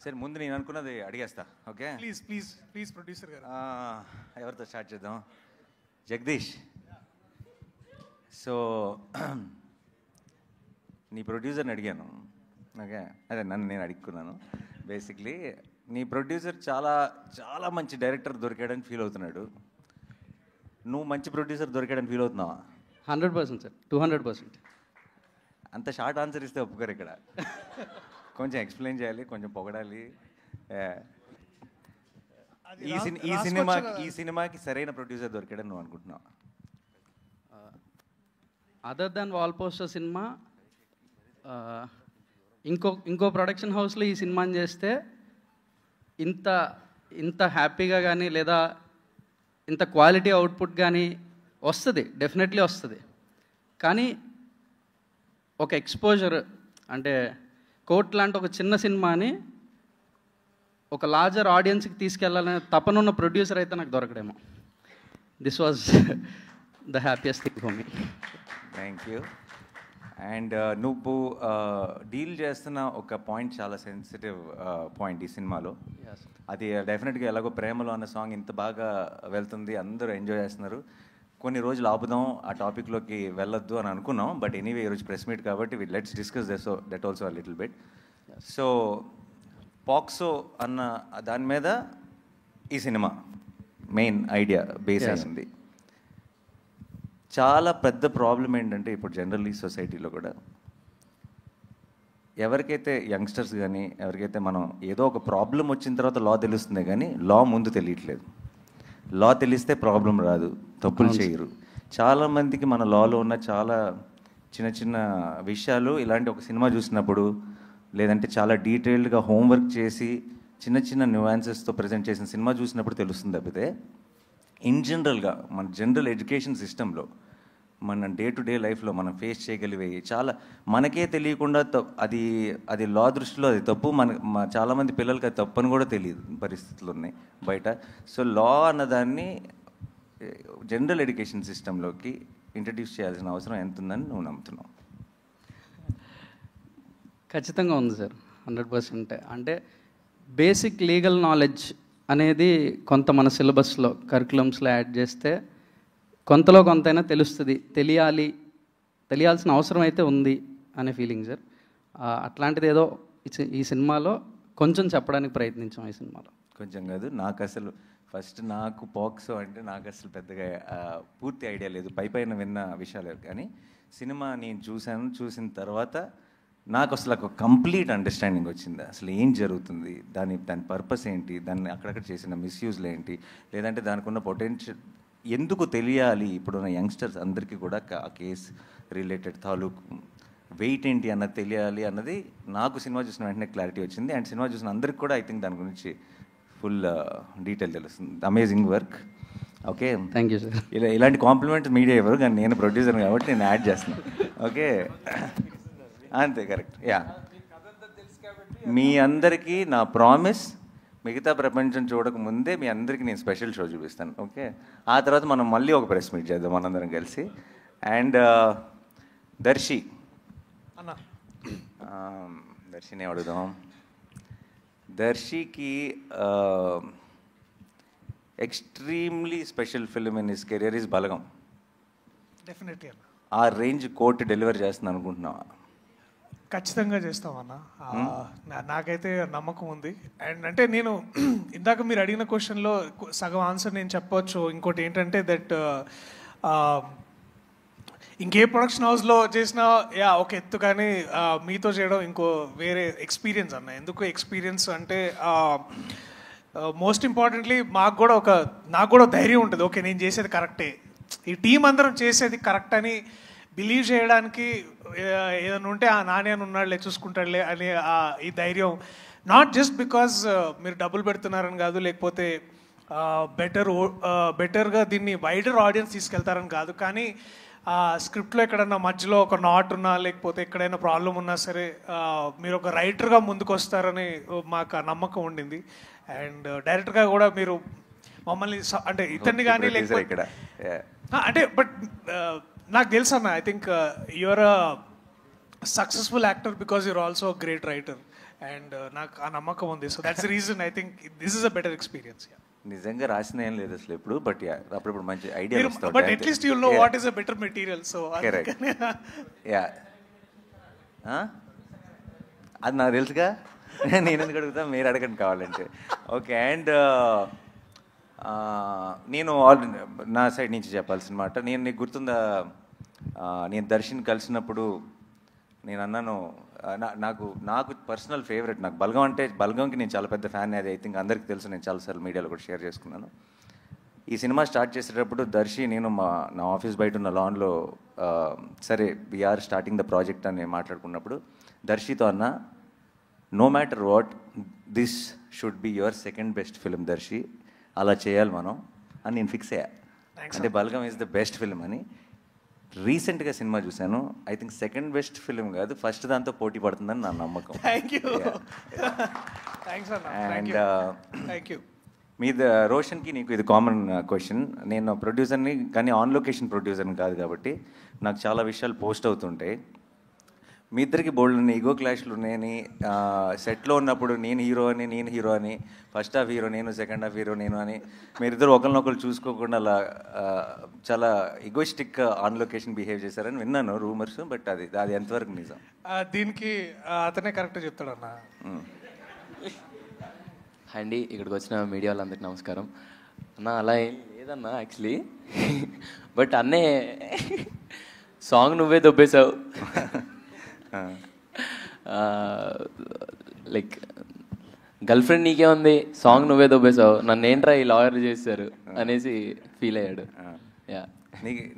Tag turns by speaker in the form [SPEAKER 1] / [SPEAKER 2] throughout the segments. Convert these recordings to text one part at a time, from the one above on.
[SPEAKER 1] సరే ముందు నేను అనుకున్నది అడిగేస్తా. Okay
[SPEAKER 2] please please please producer గారు.
[SPEAKER 1] ఎవరితో స్టార్ట్ చేద్దాం? జగదీష్. సో నీ ప్రొడ్యూసర్ని అడిగాను. ఓకే, అదే నన్ను నేను అడుక్కున్నాను. బేసిక్లీ నీ ప్రొడ్యూసర్ చాలా చాలా మంచి డైరెక్టర్ దొరికాడని ఫీల్ అవుతున్నాడు. నువ్వు మంచి ప్రొడ్యూసర్ దొరికాడని ఫీల్ అవుతున్నావా?
[SPEAKER 3] 100% సార్, 200%.
[SPEAKER 1] అంత షార్ట్ ఆన్సర్ ఇస్తే ఒప్పుకోరు ఇక్కడ. కొంచెం ఎక్స్ప్లెయిన్ చేయాలి, కొంచెం పొగడాలి. ఈ సినిమాకి సరైన ప్రొడ్యూసర్ దొరికాడని నువ్వు అనుకుంటున్నావా?
[SPEAKER 3] Other than wall poster cinema ఇంకో ప్రొడక్షన్ హౌస్లో ఈ సినిమాని చేస్తే ఇంత హ్యాపీగా కానీ లేదా ఇంత క్వాలిటీ అవుట్పుట్ కానీ వస్తుంది, డెఫినెట్లీ వస్తుంది. కానీ ఒక ఎక్స్పోజర్ అంటే కోర్ట్ లాంటి ఒక చిన్న సినిమాని ఒక లార్జర్ ఆడియన్స్కి తీసుకెళ్లాలనే తపనున్న ప్రొడ్యూసర్ అయితే నాకు దొరకడేమో. This was the happiest thing for me.
[SPEAKER 1] Thank you. And నువ్వు డీల్ చేస్తున్న ఒక పాయింట్ చాలా సెన్సిటివ్ పాయింట్ ఈ సినిమాలో. అది డెఫినెట్గా ఎలాగో ప్రేమలో అన్న సాంగ్ ఇంత బాగా వెళ్తుంది, అందరూ ఎంజాయ్ చేస్తున్నారు. కొన్ని రోజులు ఆపుదాం, ఆ టాపిక్లోకి వెళ్ళొద్దు అని అనుకున్నాం. బట్ ఎనీవే ఈరోజు ప్రెస్ మీట్ కాబట్టి let's discuss that also a little bit. So POCSO అన్న దాని మీద ఈ సినిమా మెయిన్ ఐడియా బేస్ అయింది. చాలా పెద్ద ప్రాబ్లం ఏంటంటే ఇప్పుడు జనరల్లీ సొసైటీలో కూడా ఎవరికైతే యంగ్స్టర్స్ కానీ ఎవరికైతే మనం ఏదో ఒక ప్రాబ్లం వచ్చిన తర్వాత లా తెలుస్తుంది కానీ లా ముందు తెలియట్లేదు. లా తెలిస్తే ప్రాబ్లం రాదు, తప్పులు చేయరు. చాలామందికి మన లాలో ఉన్న చాలా చిన్న చిన్న విషయాలు ఇలాంటి ఒక సినిమా చూసినప్పుడు లేదంటే చాలా డీటెయిల్డ్గా హోంవర్క్ చేసి చిన్న చిన్న న్యూయాన్సెస్తో ప్రజెంట్ చేసిన సినిమా చూసినప్పుడు తెలుస్తుంది. తప్పితే ఇన్ జనరల్గా మన జనరల్ ఎడ్యుకేషన్ సిస్టంలో మన డే టు డే లైఫ్లో మనం ఫేస్ చేయగలిగేవి చాలా మనకే తెలియకుండా అది లా దృష్టిలో అది తప్పు. చాలామంది పిల్లలకి అది తప్పు అని కూడా తెలియదు పరిస్థితులు ఉన్నాయి బయట. సో లా అన్నదాన్ని జనరల్ ఎడ్యుకేషన్ సిస్టంలోకి ఇంట్రడ్యూస్ చేయాల్సిన అవసరం ఎంత ఉందని నువ్వు నమ్ముతున్నావు?
[SPEAKER 3] ఖచ్చితంగా ఉంది సార్, 100%. అంటే బేసిక్ లీగల్ నాలెడ్జ్ అనేది కొంత మన సిలబస్లో కరికులమ్స్లో యాడ్ చేస్తే కొంతలో కొంతైనా తెలుస్తుంది. తెలియాల్సిన అవసరం అయితే ఉంది అనే ఫీలింగ్ సార్. అట్లాంటిది ఏదో ఈ సినిమాలో కొంచెం చెప్పడానికి ప్రయత్నించాం. ఈ సినిమాలో
[SPEAKER 1] కొంచెం కాదు, నాకు పాక్సో అంటే నాకు అసలు పెద్దగా పూర్తి ఐడియా లేదు, పైన విన్న విషయాలు. కానీ సినిమా నేను చూసిన తర్వాత నాకు అసలు ఒక కంప్లీట్ అండర్స్టాండింగ్ వచ్చింది. అసలు ఏం జరుగుతుంది, దాని పర్పస్ ఏంటి, దాన్ని అక్కడక్కడ చేసిన మిస్యూజ్లు ఏంటి, లేదంటే దానికి ఉన్న పొటెన్షియల్ ఎందుకు తెలియాలి ఇప్పుడున్న యంగ్స్టర్స్ అందరికీ కూడా ఆ కేస్ రిలేటెడ్ తాలూకు వెయిట్ ఏంటి అన్నది తెలియాలి అన్నది నాకు సినిమా చూసిన వెంటనే క్లారిటీ వచ్చింది. అండ్ సినిమా చూసిన అందరికి కూడా ఐ థింక్ దాని గురించి ఫుల్ డీటెయిల్ తెలుస్తుంది. Amazing work. Okay,
[SPEAKER 3] thank you sir.
[SPEAKER 1] ఇలాంటి కాంప్లిమెంట్స్ మీడియా ఎవరు, కానీ నేను ప్రొడ్యూసర్ కాబట్టి నేను యాడ్ చేస్తున్నాను. ఓకే, అంతే, కరెక్ట్. యా, మీ అందరికీ నా ప్రామిస్, మిగతా ప్రపంచం చూడక ముందే మీ అందరికీ నేను స్పెషల్ షో చూపిస్తాను. ఓకే, ఆ తర్వాత మనం మళ్ళీ ఒక ప్రెస్ మీట్ చేద్దాం మనందరం కలిసి. అండ్ దర్శిని అడుగుదాం. దర్శికి extremely special film in his career is Balagam.
[SPEAKER 2] Definitely అన్న.
[SPEAKER 1] ఆ రేంజ్ కోర్టు డెలివర్ చేస్తుంది అనుకుంటున్నావా?
[SPEAKER 2] ఖచ్చితంగా చేస్తామన్న, నాకైతే నమ్మకం ఉంది. అండ్ అంటే నేను ఇందాక మీరు అడిగిన క్వశ్చన్లో సగం ఆన్సర్ నేను చెప్పవచ్చు. ఇంకోటి ఏంటంటే దట్ ఇంకే ప్రొడక్షన్ హౌస్లో చేసినా ఒక ఎత్తు, కానీ మీతో చేయడం ఇంకో వేరే ఎక్స్పీరియన్స్ అన్న. ఎందుకు ఎక్స్పీరియన్స్ అంటే మోస్ట్ ఇంపార్టెంట్లీ నాకు కూడా ధైర్యం ఉంటుంది. ఓకే, నేను చేసేది కరెక్టే, ఈ టీం అందరం చేసేది కరెక్ట్ అని బిలీవ్ చేయడానికి ఏదైనా ఉంటే ఆ నాని అని ఉన్నాడులే, చూసుకుంటాడులే అనే ఈ ధైర్యం. నాట్ జస్ట్ బికాజ్ మీరు డబ్బులు పెడుతున్నారని కాదు, లేకపోతే బెటర్గా దీన్ని వైడర్ ఆడియన్స్ తీసుకెళ్తారని కాదు, కానీ స్క్రిప్ట్లో ఎక్కడన్నా మధ్యలో ఒక నాట్ ఉన్నా లేకపోతే ఎక్కడైనా ప్రాబ్లం ఉన్నా సరే మీరు ఒక రైటర్గా ముందుకు వస్తారని మాకు ఆ నమ్మకం ఉండింది. అండ్ డైరెక్టర్గా కూడా మీరు మమ్మల్ని అంటే ఇతన్ని కానీ లేకపోతే అంటే బట్ నాకు తెలుసు అన్న, I think your a successful actor because you're also great writer. And నాకు ఆ నమ్మకం ఉంది. So that's reason I think this is a better experience.
[SPEAKER 1] నిజంగా రాసిన ఏం లేదు అసలు ఎప్పుడు, బట్ అప్పుడప్పుడు మంచి idea
[SPEAKER 2] but at least you know what is a better material. So
[SPEAKER 1] yeah అది నాకు తెలుసుగా, నేను ఎందుకు అడుగుతా, మీరు అడగండి కావాలంటే. ఓకే, అండ్ నేను నా సైడ్ నుంచి చెప్పాల్సిన మాట, నేను నీకు గుర్తుందా, నేను దర్శన్ కలిసినప్పుడు నేను అన్నాను, నాకు పర్సనల్ ఫేవరెట్, నాకు బల్గం అంటే, బల్గంకి నేను చాలా పెద్ద ఫ్యాన్, అది ఐ థింక్ అందరికీ తెలుసు, నేను చాలాసార్లు మీడియాలో కూడా షేర్ చేసుకున్నాను. ఈ సినిమా స్టార్ట్ చేసేటప్పుడు దర్శి నేను నా ఆఫీస్ బయట ఉన్న లాన్లో సరే వీఆర్ స్టార్టింగ్ ద ప్రాజెక్ట్ అని మాట్లాడుకున్నప్పుడు దర్శితో అన్న, no matter what, this should be your second best film Darshi, అలా చేయాలి మనం అని నేను ఫిక్స్ అయ్యా. అంటే Balagam is the best film అని. రీసెంట్గా సినిమా చూశాను, I think second best film కాదు, ఫస్ట్ దాంతో పోటీ పడుతుందని నా నమ్మకం.
[SPEAKER 2] అండ్
[SPEAKER 1] మీద రోషన్కి నీకు ఇది కామన్ క్వశ్చన్. నేను ప్రొడ్యూసర్ని, కానీ ఆన్ లొకేషన్ ప్రొడ్యూసర్ని కాదు కాబట్టి నాకు చాలా విషయాలు పోస్ట్ అవుతుంటాయి. మీ ఇద్దరికి బోల్డ్ ఈగో క్లాష్లు ఉన్నాయని, సెట్లో ఉన్నప్పుడు నేను హీరో అని, ఫస్ట్ హాఫ్ హీరో నేను, సెకండ్ హాఫ్ హీరో నేను అని, మీరిద్దరు ఒకరినొకరు చూసుకోకుండా అలా చాలా ఈగోయిస్టిక్ ఆన్ లొకేషన్ బిహేవ్ చేశారని విన్నాను రూమర్స్, బట్ అది ఎంతవరకు నిజం?
[SPEAKER 2] దీనికి అతనే కరెక్ట్ చెప్తాడన్నా.
[SPEAKER 4] అండి, ఇక్కడికి వచ్చిన మీడియా వాళ్ళందరికీ నమస్కారం. అన్న అలా ఏం లేదన్నా యాక్చువల్లీ, బట్ అన్నే సాంగ్ నువ్వే దొబ్బేశావు. లైక్ గర్ల్ ఫ్రెండ్ నీకే ఉంది, సాంగ్ నువ్వే దొబ్బేశావు, నన్ను ఏంట్రా ఈ లాయర్ చేశారు అనేసి ఫీల్ అయ్యాడు. యా,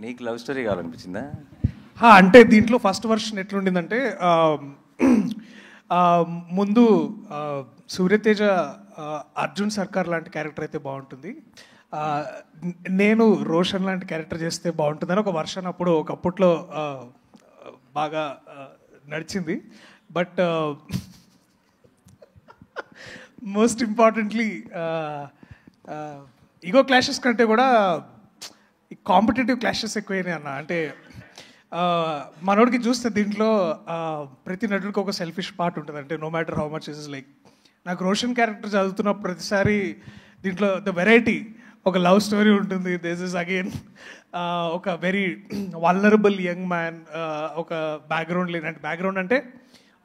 [SPEAKER 1] నీకు లవ్ స్టోరీ కావాలనిపించిందా?
[SPEAKER 2] అంటే దీంట్లో ఫస్ట్ వర్షన్ ఎట్లుండిందంటే, ముందు సూర్యతేజ అర్జున్ సర్కార్ లాంటి క్యారెక్టర్ అయితే బాగుంటుంది, నేను రోషన్ లాంటి క్యారెక్టర్ చేస్తే బాగుంటుందని ఒక వర్షన్ అప్పుడు ఒకప్పట్లో బాగా నడిచింది. But most importantly ego clashes కంటే కూడా కాంపిటేటివ్ క్లాషెస్ ఎక్కువైనాయి అన్న. అంటే మనోడికి చూస్తే దీంట్లో ప్రతి నటుడికి ఒక సెల్ఫిష్ పార్ట్ ఉంటుంది. అంటే no matter how much is like, నాకు రోషన్ క్యారెక్టర్ చదువుతున్న ప్రతిసారి దీంట్లో ద వెరైటీ, ఒక లవ్ స్టోరీ ఉంటుంది, దిస్ ఇస్ అగైన్ ఒక వెరీ వల్నరబుల్ యంగ్ మ్యాన్, ఒక బ్యాక్గ్రౌండ్ లేని, అంటే బ్యాక్గ్రౌండ్ అంటే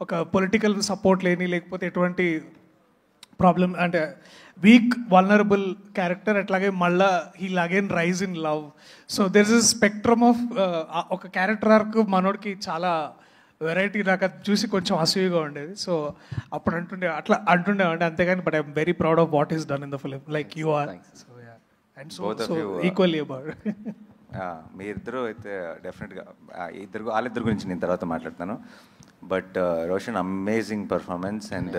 [SPEAKER 2] ఒక పొలిటికల్ సపోర్ట్ లేని, లేకపోతే ఎటువంటి ప్రాబ్లమ్, అంటే వీక్ వల్నరబుల్ క్యారెక్టర్. అట్లాగే మళ్ళా heal again rise in love. So there is spectrum of ఒక క్యారెక్టర్ ఆర్క్ మనోడికి చాలా వెరైటీ. నాకు అది చూసి కొంచెం అసూయగా ఉండేది. సో అప్పుడు అట్లా అంటుండేవండి, అంతేగాని but I'm very proud of what is done in the film, like you are. So yeah, and so equally about.
[SPEAKER 1] మీ ఇద్దరు అయితే డెఫినెట్గా వాళ్ళిద్దరి గురించి నేను తర్వాత మాట్లాడతాను. But Roshan amazing performance, and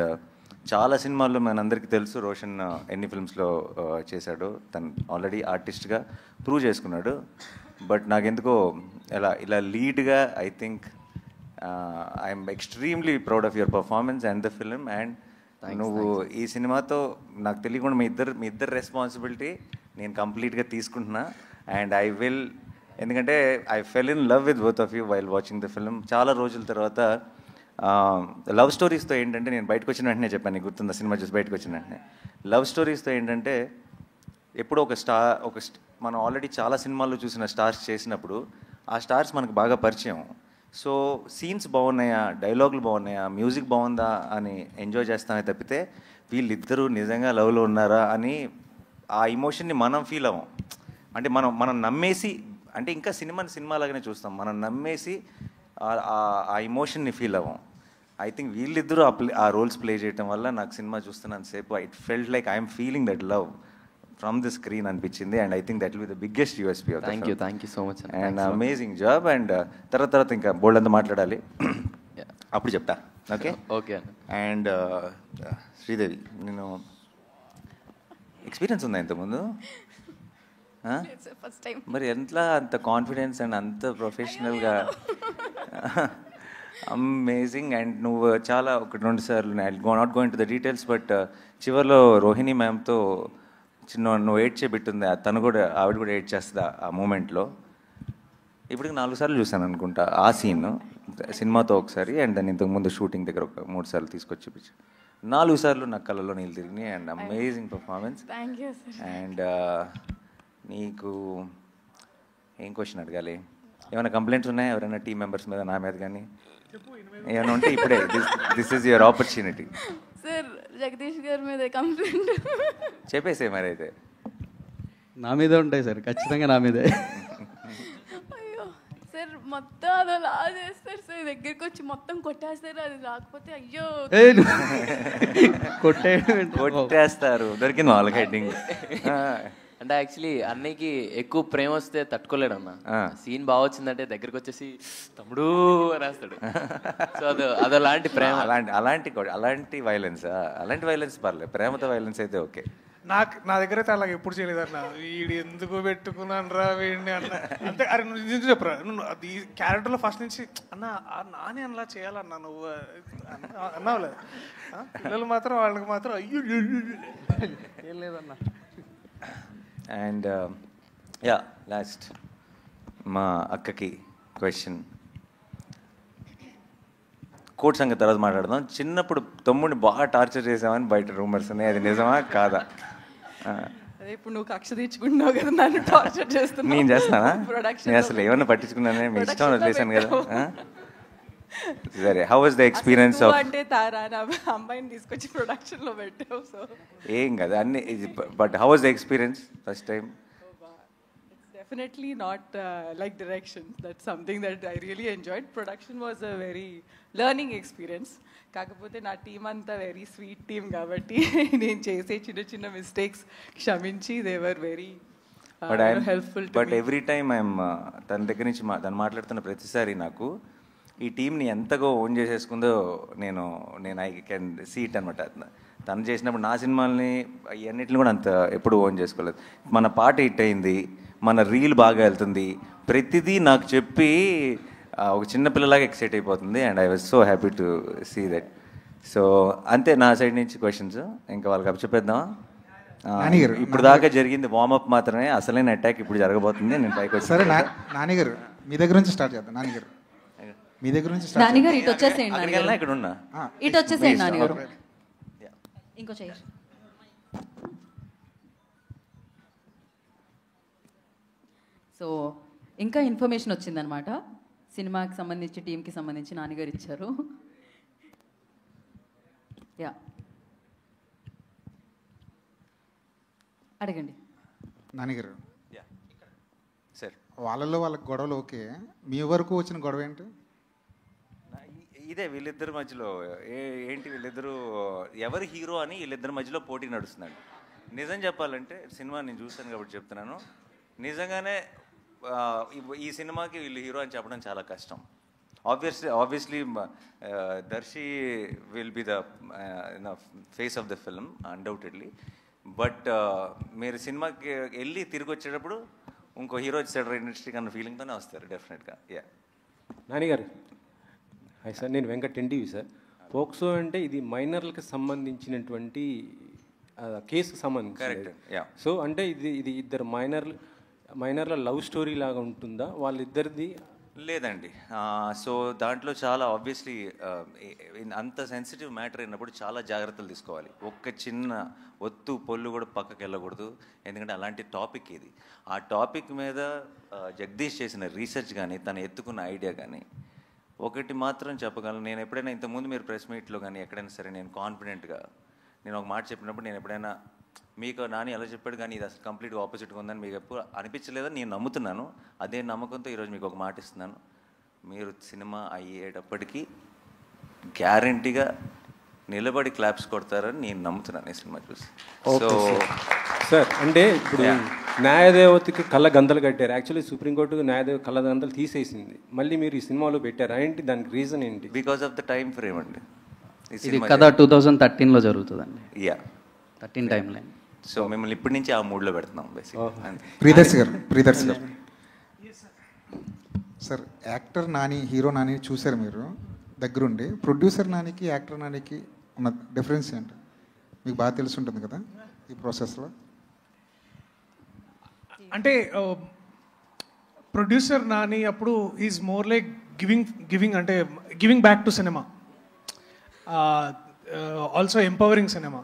[SPEAKER 1] చాలా సినిమాల్లో మనందరికీ తెలుసు రోషన్ ఎన్ని ఫిల్మ్స్లో చేశాడు. తను ఆల్రెడీ ఆర్టిస్ట్గా ప్రూవ్ చేసుకున్నాడు. బట్ నాకెందుకో ఇలా లీడ్గా I think I'm extremely proud of your performance and the film. And నువ్వు ఈ సినిమాతో నాకు తెలియకుండా మీ ఇద్దరు రెస్పాన్సిబిలిటీ నేను కంప్లీట్గా తీసుకుంటున్నా. అండ్ ఐ విల్, ఎందుకంటే I fell in love with both of you while watching the film. చాలా రోజుల తర్వాత లవ్ స్టోరీస్తో ఏంటంటే, నేను బయటకు వచ్చిన వెంటనే చెప్పాను, నీకు గుర్తుందా సినిమా చూసి బయటకు వచ్చిన వెంటనే, లవ్ స్టోరీస్తో ఏంటంటే ఎప్పుడో మనం ఆల్రెడీ చాలా సినిమాల్లో చూసిన స్టార్స్ చేసినప్పుడు ఆ స్టార్స్ మనకు బాగా పరిచయం. సో సీన్స్ బాగున్నాయా, డైలాగులు బాగున్నాయా, మ్యూజిక్ బాగుందా అని ఎంజాయ్ చేస్తానే తప్పితే వీళ్ళిద్దరూ నిజంగా లవ్లో ఉన్నారా అని ఆ ఇమోషన్ని మనం ఫీల్ అవ్వం. అంటే మనం నమ్మేసి, అంటే ఇంకా సినిమాలాగానే చూస్తాం, మనం నమ్మేసి ఆ ఇమోషన్ని ఫీల్ అవ్వం. ఐ థింక్ వీళ్ళిద్దరూ ఆ రోల్స్ ప్లే చేయడం వల్ల నాకు సినిమా చూస్తున్నంత సేపు it felt like I'm feeling that love from the screen అనిపించింది. And I think that will be the biggest USP of
[SPEAKER 4] thank you so much
[SPEAKER 1] and amazing job. And తర్వాత ఇంకా బోల్డ్ అంతా మాట్లాడాలి, అప్పుడు చెప్తా.
[SPEAKER 4] ఓకే.
[SPEAKER 1] అండ్ శ్రీదేవి, నేను ఎక్స్పీరియన్స్ ఉందా ఇంతకుముందు? మరి ఎట్లా అంత కాన్ఫిడెన్స్ అండ్ అంత ప్రొఫెషనల్గా? అమేజింగ్. అండ్ నువ్వు చాలా 1-2 సార్లు, not going to the details, but చివరిలో రోహిణి మ్యామ్తో నువ్వు ఏడ్ చేపెట్టుంది, ఆవిడ కూడా ఏడ్ చేస్తుంది ఆ మూమెంట్లో. ఇప్పటికి 4 సార్లు చూసాను అనుకుంటా ఆ సీన్. సినిమాతో ఒకసారి అండ్ దాని ఇంతకుముందు షూటింగ్ దగ్గర ఒక 3 సార్లు తీసుకొచ్చి చూపించాను. 4 సార్లు నా కళ్ళలో నీళ్ళు తిరిగినాయి అండ్ అమేజింగ్ పర్ఫార్మెన్స్. అండ్ నీకు ఏం క్వశ్చన్ అడగాలి? ఏమైనా కంప్లైంట్స్ ఉన్నాయా ఎవరైనా టీం మెంబర్స్ మీద, నా మీద కానీ ఏమైనా ఉంటే ఇప్పుడే this is your opportunity.
[SPEAKER 5] Sir Jagadish గారి మీద కంప్లైంట్
[SPEAKER 1] చెప్పేసే మరి అయితే.
[SPEAKER 3] నా మీదే ఉంటాయి సార్, ఖచ్చితంగా నా మీదే.
[SPEAKER 5] అయ్యో సార్ మొత్తం అదలా చేస్తారు సార్, దగ్గరికి వచ్చి మొత్తం కొట్టేస్తారు, అది రాకపోతే అయ్యో
[SPEAKER 1] కొట్టేస్తారు. దొరికింది వాళ్ళకి హెడ్డింగ్.
[SPEAKER 4] అంటే యాక్చువల్లీ అన్నయ్యకి ఎక్కువ ప్రేమ వస్తే తట్టుకోలేడు అన్న. సీన్ బాగా వచ్చిందంటే దగ్గరికి వచ్చేసి తమ్ముడు రాస్తాడు. సో అదలాంటి ప్రేమ.
[SPEAKER 1] అలాంటి వైలెన్స్ పర్లేదు, ప్రేమతో వైలెన్స్ అయితే ఓకే.
[SPEAKER 2] నా దగ్గర అయితే అలాగ ఎప్పుడు చేయలేదన్న. వీడు ఎందుకు పెట్టుకున్నాను రా వీడిని అన్న. అంతే. అరే నువ్వు నిజం చెప్పరా, నువ్వు అది క్యారెక్టర్లో ఫస్ట్ నుంచి అన్న నాని అలా చేయాలన్నా నువ్వు అన్నావులేదు. పిల్లలు మాత్రం వాళ్ళకి మాత్రం అయ్యో ఏం లేదన్నా.
[SPEAKER 1] అండ్ యా లాస్ట్ మా అక్కకి క్వశ్చన్. కోర్ట్ సంగతి తర్వాత మాట్లాడదాం. చిన్నప్పుడు తమ్ముడిని బాగా టార్చర్ చేసామని బయట రూమర్స్ ఉన్నాయి, అది నిజమా కాదా?
[SPEAKER 5] అదే ఇప్పుడు నువ్వు కక్ష తీర్చుకుంటున్నావు కదా, నన్ను టార్చర్ చేస్తున్నావు.
[SPEAKER 1] నేను చేస్తానా? నేను అసలు ఏమన్నా పట్టించుకున్నానే, మీ ఇష్టం వదిలేసాను కదా. సరే, how was the experience of?
[SPEAKER 5] అంటే తారా నా అమ్మాయిని తీసుకొచ్చి ప్రొడక్షన్ లో పెట్టావు. సో
[SPEAKER 1] ఏం కదా అన్ని, but how was the experience first time?
[SPEAKER 5] Definitely not like directions. That's something that I really enjoyed. Production was a very learning experience. కాకపోతే నా టీమ్ అంతా వెరీ స్వీట్ టీమ్ కాబట్టి నేను చేసే చిన్న చిన్న మిస్టేక్స్ క్షమించి they were very helpful.
[SPEAKER 1] But every time I'm తన దగ్గర నుంచి తను మాట్లాడుతున్న ప్రతిసారి నాకు ఈ టీంని ఎంతగా ఓన్ చేసేసుకుందో నేను ఐ కెన్ సీ ఇట్ అనమాట. తను చేసినప్పుడు నా సినిమాల్ని అన్నిటిని కూడా అంత ఎప్పుడు ఓన్ చేసుకోలేదు. మన పాట హిట్ అయింది, మన రీల్ బాగా వెళ్తుంది, ప్రతిదీ నాకు చెప్పి ఒక చిన్నపిల్లలాగా ఎక్సైట్ అయిపోతుంది. And I was so happy to see that. So అంతే నా సైడ్ నుంచి క్వశ్చన్స్. ఇంకా వాళ్ళకి అప్పచెప్పేద్దామా? ఇప్పుడు దాకా జరిగింది వార్మప్ మాత్రమే, అసలైన అటాక్ ఇప్పుడు జరగబోతుంది. నేను పైకి వచ్చి
[SPEAKER 6] సరే నానిగారు మీ దగ్గర నుంచి స్టార్ట్ చేద్దాం. నానిగారు మీ దగ్గర నుంచి
[SPEAKER 7] నానిగారు ఇటు వచ్చేసేయండి.
[SPEAKER 1] ఇక్కడ ఉన్నా
[SPEAKER 7] ఇటు వచ్చేసేయండి నానిగారు. ఇంకో చైర్. సో ఇంకా ఇన్ఫర్మేషన్ వచ్చిందనమాట, సినిమాకి సంబంధించి టీంకి సంబంధించి నాన్నగారు ఇచ్చారు. యా అడగండి
[SPEAKER 6] నానిగారు.
[SPEAKER 1] సార్
[SPEAKER 6] వాళ్ళకి గొడవలు ఓకే, మీ వరకు వచ్చిన గొడవ ఏంటి?
[SPEAKER 1] ఇదే వీళ్ళిద్దరి మధ్యలో ఏంటి, వీళ్ళిద్దరూ ఎవరు హీరో అని వీళ్ళిద్దరి మధ్యలో పోటీ నడుస్తున్నాడు. నిజం చెప్పాలంటే సినిమా నేను చూస్తాను కాబట్టి చెప్తున్నాను, నిజంగానే ఈ సినిమాకి వీళ్ళు హీరో అని చెప్పడం చాలా కష్టం. Obviously Darshi will be the face of the film undoubtedly. But మీరు సినిమాకి వెళ్ళి తిరిగి వచ్చేటప్పుడు ఇంకో హీరో వచ్చాడు ఇండస్ట్రీకి అన్న ఫీలింగ్తోనే వస్తారు డెఫినెట్గా. యా
[SPEAKER 8] నానిగారు హాయ్ సార్, నేను వెంకట్ ఎన్టీవీ సార్. పోక్సో అంటే ఇది మైనర్లకు సంబంధించినటువంటి కేసుకు సంబంధించి. సో అంటే ఇది ఇద్దరు మైనర్ల లవ్ స్టోరీ లాగా ఉంటుందా వాళ్ళిద్దరిది?
[SPEAKER 1] లేదండి. సో దాంట్లో చాలా ఆబ్వియస్లీ అంత సెన్సిటివ్ మ్యాటర్ అయినప్పుడు చాలా జాగ్రత్తలు తీసుకోవాలి. ఒక్క చిన్న ఒత్తు పొల్లు కూడా పక్కకి వెళ్ళకూడదు, ఎందుకంటే అలాంటి టాపిక్ ఇది. ఆ టాపిక్ మీద జగదీష్ చేసిన రీసెర్చ్ కానీ తను ఎత్తుకున్న ఐడియా కానీ ఒకటి మాత్రం చెప్పగలను, నేను ఎప్పుడైనా ఇంతకుముందు మీరు ప్రెస్ మీట్లో కానీ ఎక్కడైనా సరే నేను కాన్ఫిడెంట్గా నేను ఒక మాట చెప్పినప్పుడు నేను ఎప్పుడైనా మీకు నాని ఎలా చెప్పాడు కానీ ఇది అసలు కంప్లీట్గా ఆపోజిట్గా ఉందని మీకు ఎప్పుడు అనిపించలేదని నేను నమ్ముతున్నాను. అదే నమ్మకంతో ఈరోజు మీకు ఒక మాట ఇస్తున్నాను, మీరు సినిమా అయ్యేటప్పటికీ గ్యారంటీగా నిలబడి క్లాప్స్ కొడతారని నేను నమ్ముతున్నాను ఈ సినిమా చూసి. సో
[SPEAKER 8] సార్ అంటే ఇప్పుడు న్యాయదేవతకి కళ్ళ గంతలు కట్టారు. యాక్చువల్లీ సుప్రీంకోర్టు న్యాయదేవ కళ్ళ గంతలు తీసేసింది, మళ్ళీ మీరు ఈ సినిమాలో పెట్టారు ఏంటి, దానికి రీజన్ ఏంటి?
[SPEAKER 1] Because of the time frame అండి.
[SPEAKER 3] ఇది కథ 2013లో జరుగుతుందండి.
[SPEAKER 1] Yeah
[SPEAKER 3] 13 time line.
[SPEAKER 1] సో మిమ్మల్ని ఇప్పటి నుంచి ఆ మూడ్లో పెడుతున్నాం
[SPEAKER 6] ప్రియదర్శి గారు sir, actor Nani hero Nani చూసారు మీరు దగ్గరుండి. ప్రొడ్యూసర్ నానికి యాక్టర్ నానికి ఉన్న డిఫరెన్స్ ఏంటి మీకు బాగా తెలిసి ఉంటుంది కదా ఈ ప్రాసెస్లో?
[SPEAKER 2] అంటే ప్రొడ్యూసర్ నాని అప్పుడు is more like giving back to cinema, also empowering cinema.